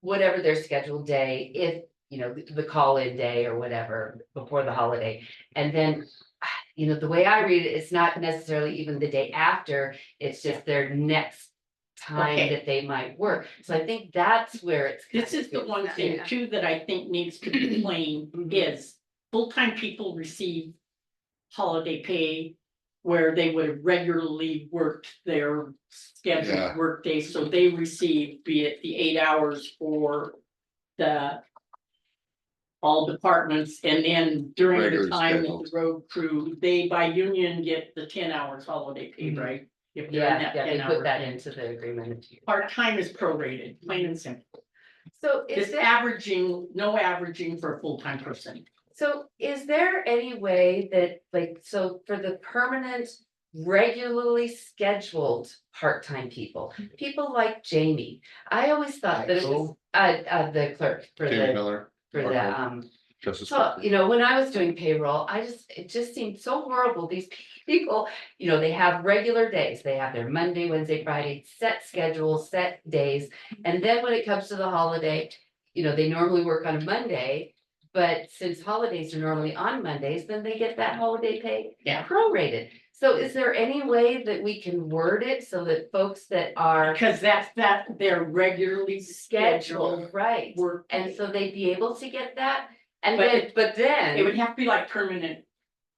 whatever their scheduled day, if, the call-in day or whatever before the holiday. And then, the way I read it, it's not necessarily even the day after, it's just their next time Okay. that they might work. So I think that's where it's. This kind is of the one thing Yeah. too that I think needs to be plain Mhm. is full-time people receive holiday pay where they would have regularly worked their scheduled Yeah. workday, so they receive, be it the 8 hours for the all departments, and then during the Regular time schedule. that the road crew, they by union get the 10 hours holiday pay, Mhm. right? If they're in Yeah, that yeah, they 10-hour put that thing. into the agreement. Part-time is prorated, plain and simple. So is It's there, averaging, no averaging for a full-time person. so is there any way that, like, so for the permanent, regularly scheduled part-time people like Jamie, I always thought that it was, the clerk for Jamie the, Miller. for our the, clerk, Justice. so, when I was doing payroll, it just seemed so horrible, these people, they have regular days, they have their Monday, Wednesday, Friday, set schedules, set days. And then when it comes to the holiday, they normally work on a Monday, but since holidays are normally on Mondays, then they get that holiday pay Yeah. prorated. So is there any way that we can word it so that folks that are Because they're regularly scheduled scheduled, right? work. And so they'd be able to get that, and But but then. It would have to be like permanent.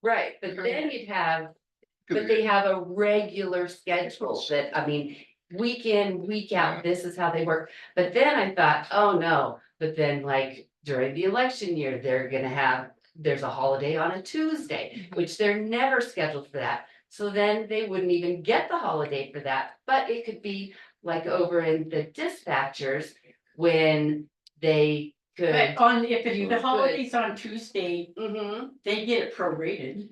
Right, but then you'd have, Could but be. they have a regular schedule that, I mean, week in, week out, this is how they work. But then I thought, oh no, but then like during the election year, there's a holiday on a Tuesday, which they're never scheduled for that. So then they wouldn't even get the holiday for that, but it could be like over in the dispatchers when they could. But if You the could. holiday's on Tuesday, Mhm. they get it prorated.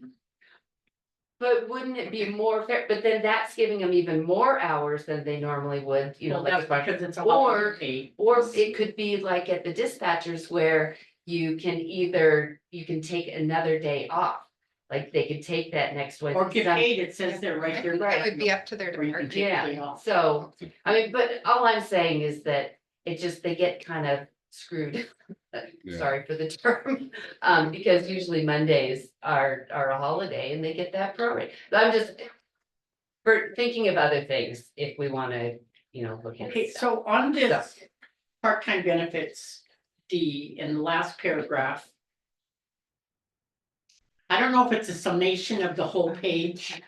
But wouldn't it be more fair, but then that's giving them even more hours than they normally would, Well, like. that's if I- because it's a or- holiday pay. Or it could be like at the dispatchers where you can take another day off. Like they could take that next Wednesday. Or get paid, it says there I right there. think it would be up to their Or you can department. take a day Yeah, off. so, I mean, but all I'm saying is that they get kind of screwed. Yeah. Sorry for the term, because usually Mondays are a holiday and they get that prorate. But I'm just. For thinking of other things, if we wanna, look at. Okay, stuff. so on this part-time benefits, D, in the last paragraph. I don't know if it's a summation of the whole page.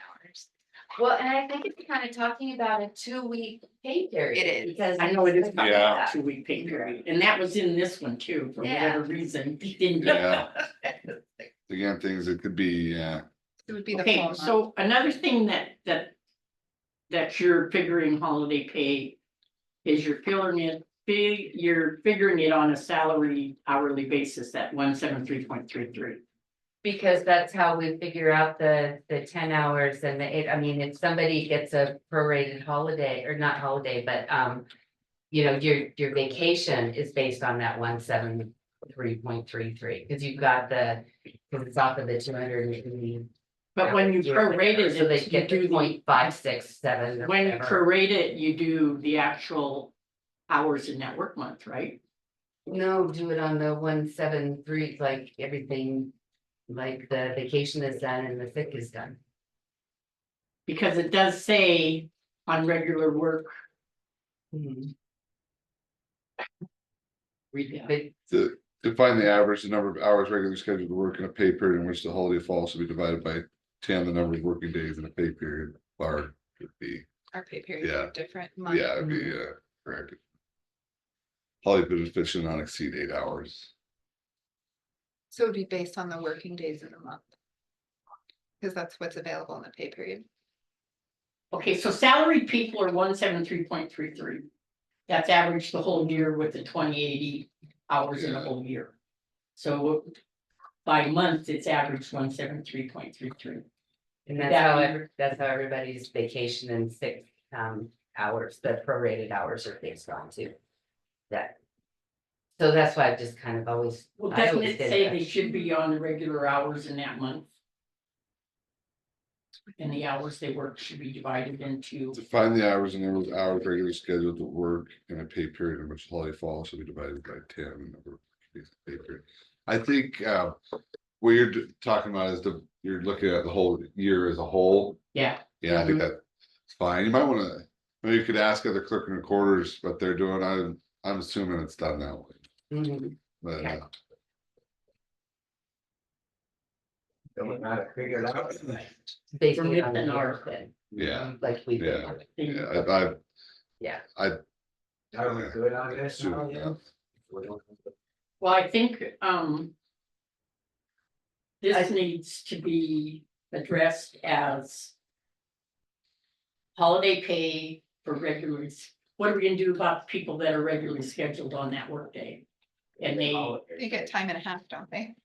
Well, and I think it's kind of talking about a 2-week pay period. It is. Because. I know it is about Yeah. a 2-week pay period, and that was in this one too, for Yeah. whatever reason, it didn't get. Yeah. Again, things that could be, It would be the Okay, full month. so another thing that you're figuring holiday pay is you're figuring it on a salary hourly basis at 173.33. Because that's how we figure out the 10 hours and if somebody gets a prorated holiday, or not holiday, but your vacation is based on that 173.33, because you've got Cause it's off of the 280. But when you prorate it, So they you get do the the, 0.567 or when you whatever. prorate it, you do the actual hours in that work month, right? No, do it on the 173, like everything, like the vacation is done and the sick is done. Because it does say on regular work, read that. But To find the average, the number of hours regularly scheduled to work in a pay period in which the holiday falls should be divided by 10, the number of working days in a pay period, bar could be, Our pay periods Yeah. are different. month. yeah, it'd be, correct. Holiday benefits should not exceed 8 hours. So it'd be based on the working days in the month. Cause that's what's available in the pay period. Okay, so salaried people are 173.33. That's average the whole year with the 2080 hours in a whole year. So by month, it's average 173.33. And That that's how everybody's vacation and sick hours, the prorated hours are based on too. That. So that's why I've just kind of always. Well, I doesn't always it did say that. they should be on the regular hours in that month? And the hours they work should be divided into, To find the hours and number of hours regularly scheduled to work in a pay period in which the holiday falls should be divided by 10, the number of days in a pay period. I think, what you're talking about is you're looking at the whole year as a whole. yeah. Yeah, I think that's fine. You might wanna, maybe you could ask other clerk and recorders what they're doing. I'm assuming it's done that way, Mhm. but, Okay. Don't matter, figure it out. Basing it on the Within our- year then, yeah, like we. Yeah. did. yeah, Yeah. Are we good on this now? Yeah. Well, I think, this needs to be addressed as holiday pay for regulars. What are we gonna do about the people that are regularly scheduled on that workday? And They get time and a half, don't they?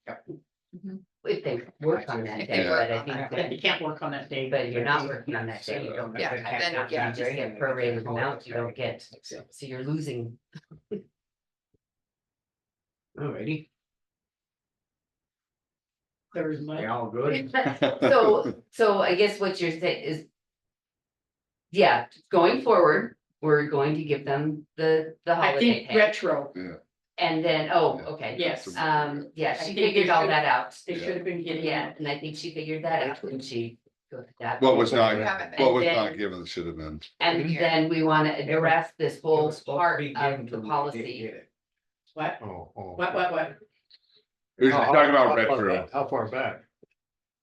If they work on that If day, they but work I on think that but that, they can't work on that day. but you're not working on that day, you don't. Yeah, get that. then, You yeah. just get prorated amount, you don't get, so you're losing. Alrighty, There's they my, all good? So I guess what you're saying is. Yeah, going forward, we're going to give them the I holiday think pay, retro, and then, okay. yes. Yeah, I she think they figured all should- that out. They should have been getting. Yeah, and I think she figured that out, and she. that. what was not, We haven't been. what was And not then- given should have been. And Yeah. then we wanna address this It whole was supposed to part be given of to the me, policy. didn't get it. What, Oh, oh. what? You're talking about How far retro. back- How far back?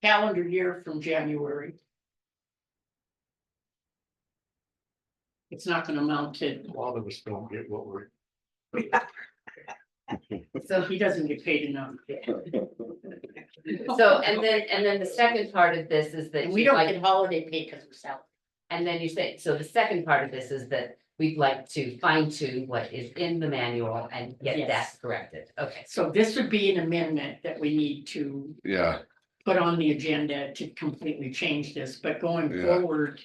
Calendar year from January. It's not gonna amount to, A lot of us don't get what we're. so he doesn't get paid enough. So, and then the second part of this is that. And we you'd don't like- get holiday pay because we're salary. And then you say, so the second part of this is that we'd like to fine tune what is in the manual and get that Yes. corrected, okay. So this would be an amendment that we need to Yeah, put on the agenda to completely change this, but going Yeah. forward.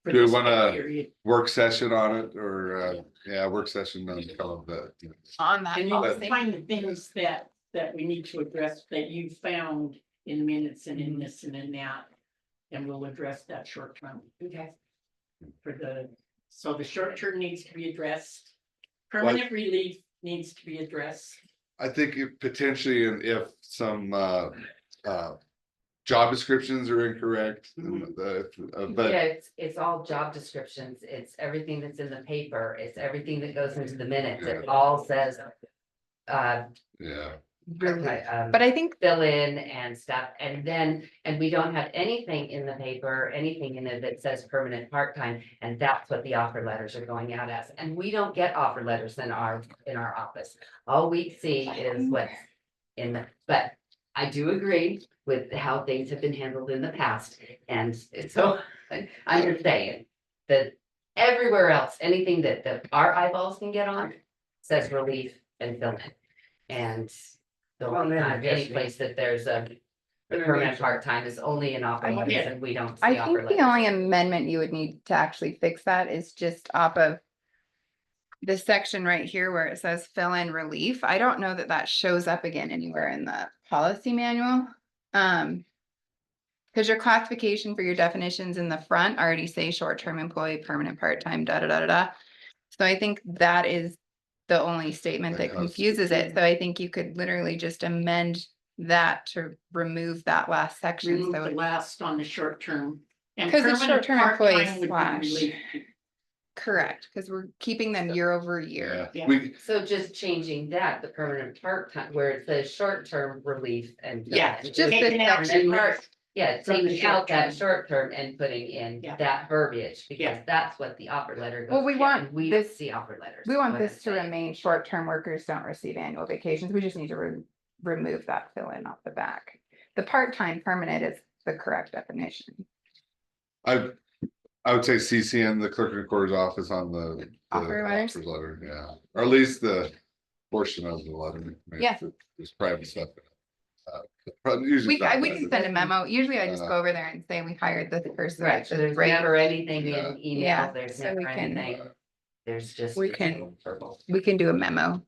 for Do we this wanna- period, work session on it or, yeah, work session on some of that. On that And you policy. find the things that we need to address that you found in minutes and Mm-hmm. in this and in that. And we'll address that short term. Okay. So the short term needs to be addressed. Permanent relief needs to be addressed. I think if potentially, and if some, job descriptions are incorrect, and but. Yeah, it's all job descriptions, it's everything that's in the paper, it's everything that goes into the minutes, it all says. Yeah, But I think Fill in and stuff, and we don't have anything in the paper, anything in it that says permanent part-time, and that's what the offer letters are going out as, and we don't get offer letters in our office. All we see is what's in the, but I do agree with how things have been handled in the past, and so I'm just saying that everywhere else, anything that our eyeballs can get on says relief and fill in. And the Well, only then I time, guess any place that there's a permanent part-time is only in offer letters, yeah. and we don't I see offer think the letters. only amendment you would need to actually fix that is just off of. This section right here where it says fill in relief. I don't know that that shows up again anywhere in the policy manual. Cause your classification for your definitions in the front already say short-term employee, permanent, part-time, da, da, da, da, da. So I think that is the only statement That that confuses it. So I think you could literally just amend that to remove that last section. Remove So the it- last on the short term. And 'Cause it's permanent short-term employee part-time would be slash. related. correct, because we're keeping them year over year. Yeah, Yeah. we, So just changing that, the permanent part-time, where it says short-term relief and. Yeah, and just Taking the out And the part, yeah, from the taking out that short short-term and putting in Yeah. that verbiage, because Yeah. that's what the offer letter. Well, goes we to, want and we this- see offer letters. We want what I'm this to saying. remain, short-term workers don't receive annual vacations. We just need to remove that fill-in off the back. The part-time permanent is the correct definition. I would say CC in the clerk recorder's office on the Offer letters? offer letter, yeah, or at least the portion of the letter. maybe Yeah. There's private stuff. Usually We not can private. send a memo. Usually I just Uh, go over there and say we hired this person. Right, at so this there's rate. never anything Yeah. in email, Yeah, there's so we never can- anything. There's just. We can- verbal. We can do a memo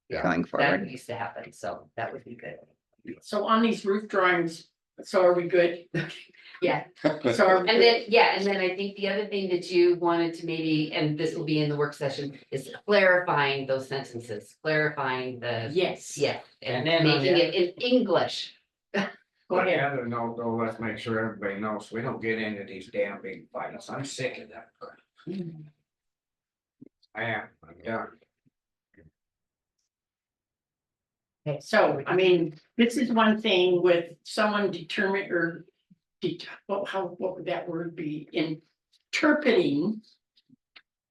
Yeah. going That forward. used to happen, so that would be good. So on these roof drawings, so are we good? Yeah. So are we And good? then, yeah, and then I think the other thing that you wanted to maybe, and this will be in the work session, is clarifying those sentences, clarifying the, Yes. yeah, and And then, making it in English. Go On the ahead. other note, though, let's make sure everybody knows, we don't get into these damn big fights, I'm sick of that crap. I am, yeah. So, I mean, this is one thing with someone determined or. What would that word be? Interpreting.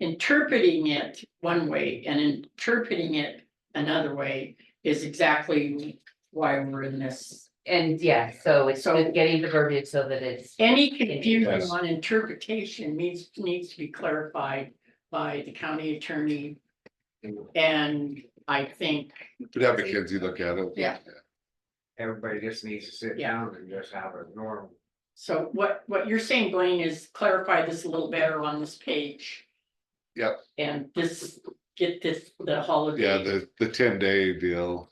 Interpreting it one way and interpreting it another way is exactly why we're in this. And yeah, so it's So- just getting the verbiage so that it's, Any confusion Yes. on interpretation needs to be clarified by the county attorney. And I think, We'd have McKinsey look at it. Yeah. Everybody just needs to sit Yeah. down and just have a normal. so what you're saying, Blaine, is clarify this a little better on this page. Yep. And get the holiday. Yeah, the 10-day deal.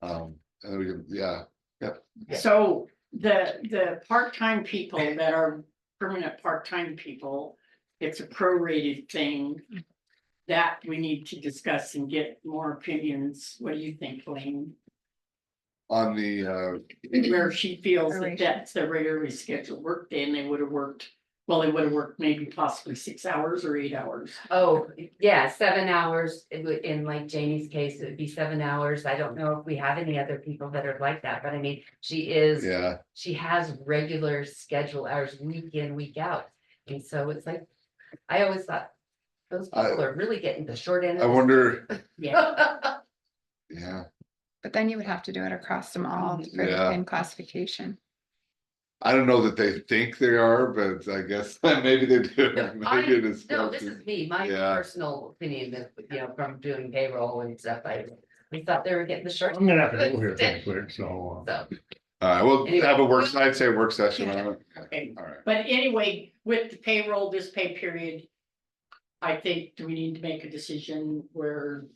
And then we can, yeah, So the part-time people that are permanent part-time people, it's a prorated thing. That we need to discuss and get more opinions. What do you think, Blaine? on the, Where she feels that Proration. that's the regularly scheduled workday and they would have worked, well, they would have worked maybe possibly 6 hours or 8 hours. oh, yeah, 7 hours, it would, in like Jamie's case, it would be 7 hours. I don't know if we have any other people that are like that, but I mean, she is. yeah, She has regular schedule hours week in, week out, and so it's like, I always thought. Those people are really getting the short end. I wonder, Yeah, yeah, But then you would have to do it across them all for the Yeah. same classification. I don't know that they think they are, but I guess maybe they do. No, Maybe it is. No, this is me, my Yeah. personal opinion, that, you know, from doing payroll and stuff, we thought they were getting the short. I'm gonna have to go here pretty quick, so. So, All right, we'll Anyway. have a work, I'd say work session on it. okay. All right. But anyway, with the payroll, this pay period. I think, do we need to make a decision where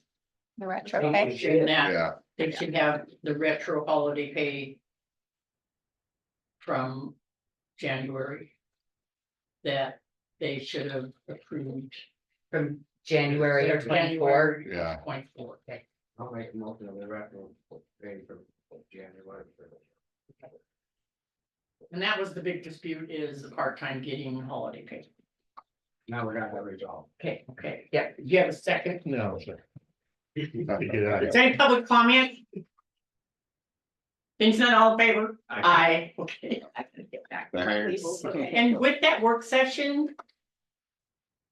The retro they pay. should that Yeah, they should have the retro holiday pay? From January. That they should have approved. from January or 24, January yeah. 24. I'll make a motion of the record pay for January. And that was the big dispute is the part-time getting holiday pay. Now we got that resolved. Okay. Yeah. Do you have a second? No, sir. Get out of Is here. any public comment? Things not all in favor? Aye. Okay. I can get back to my Thanks. people. Okay. And with that work session.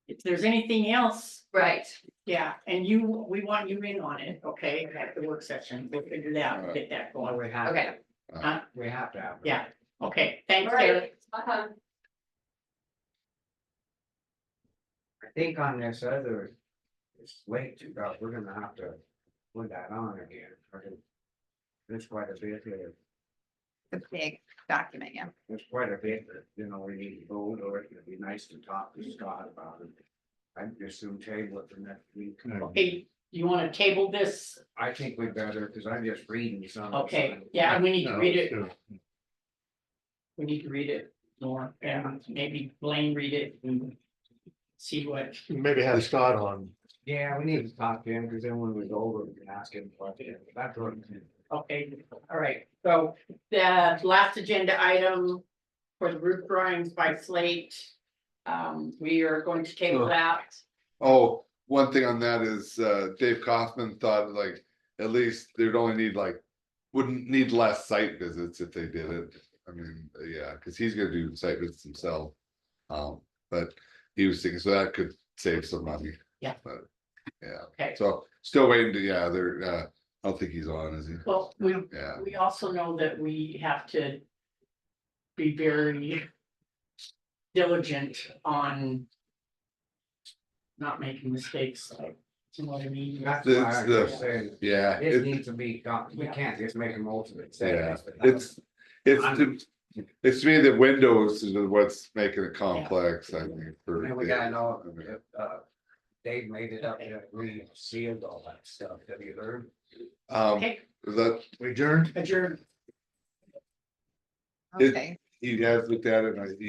If there's anything else, right, yeah, and we want you in on it, okay, at the work session, we'll figure that out, get that Well, going. we have. okay. We have to have. it. Yeah, okay, thanks, All right. Derek. I think on this other. It's late too, but we're gonna have to put that on again. There's quite a bit here. The big document, yeah. There's quite a bit that, you know, we need to vote, or it'd be nice to talk to Scott about it. I'd just soon table it for next week. Hey, You wanna table this? I think we better, cause I'm just reading some. Okay, yeah, we need to read it. No, We need to read it more, and maybe Blaine read it and see what. maybe have Scott on. Yeah, we need to talk to him, cause then when we go over, we can ask him questions. That's what. Okay, all right, so the last agenda item for the roof drawings by Slate. We are going to table that. Oh, one thing on that is, Dave Kaufman thought like, at least they'd only need like, wouldn't need less site visits if they did it. I mean, yeah, cause he's gonna do site visits himself. But he was thinking, so that could save some money. Yeah. But, yeah, Okay, so still waiting to, yeah, they're, I don't think he's on, is he? well, we Yeah, We also know that we have to be very diligent on not making mistakes, like, you know what I mean? That's This- why I the- was saying, yeah, it needs to be done. We Yeah. can't just make a motion and yeah, say. it's to me the windows is what's making it complex, I think. for- And we gotta know I mean, if, Dave made it up, that we sealed all that stuff. Have you heard? Okay, is that, We adjourned? adjourn. It- Okay. he has looked at it, and he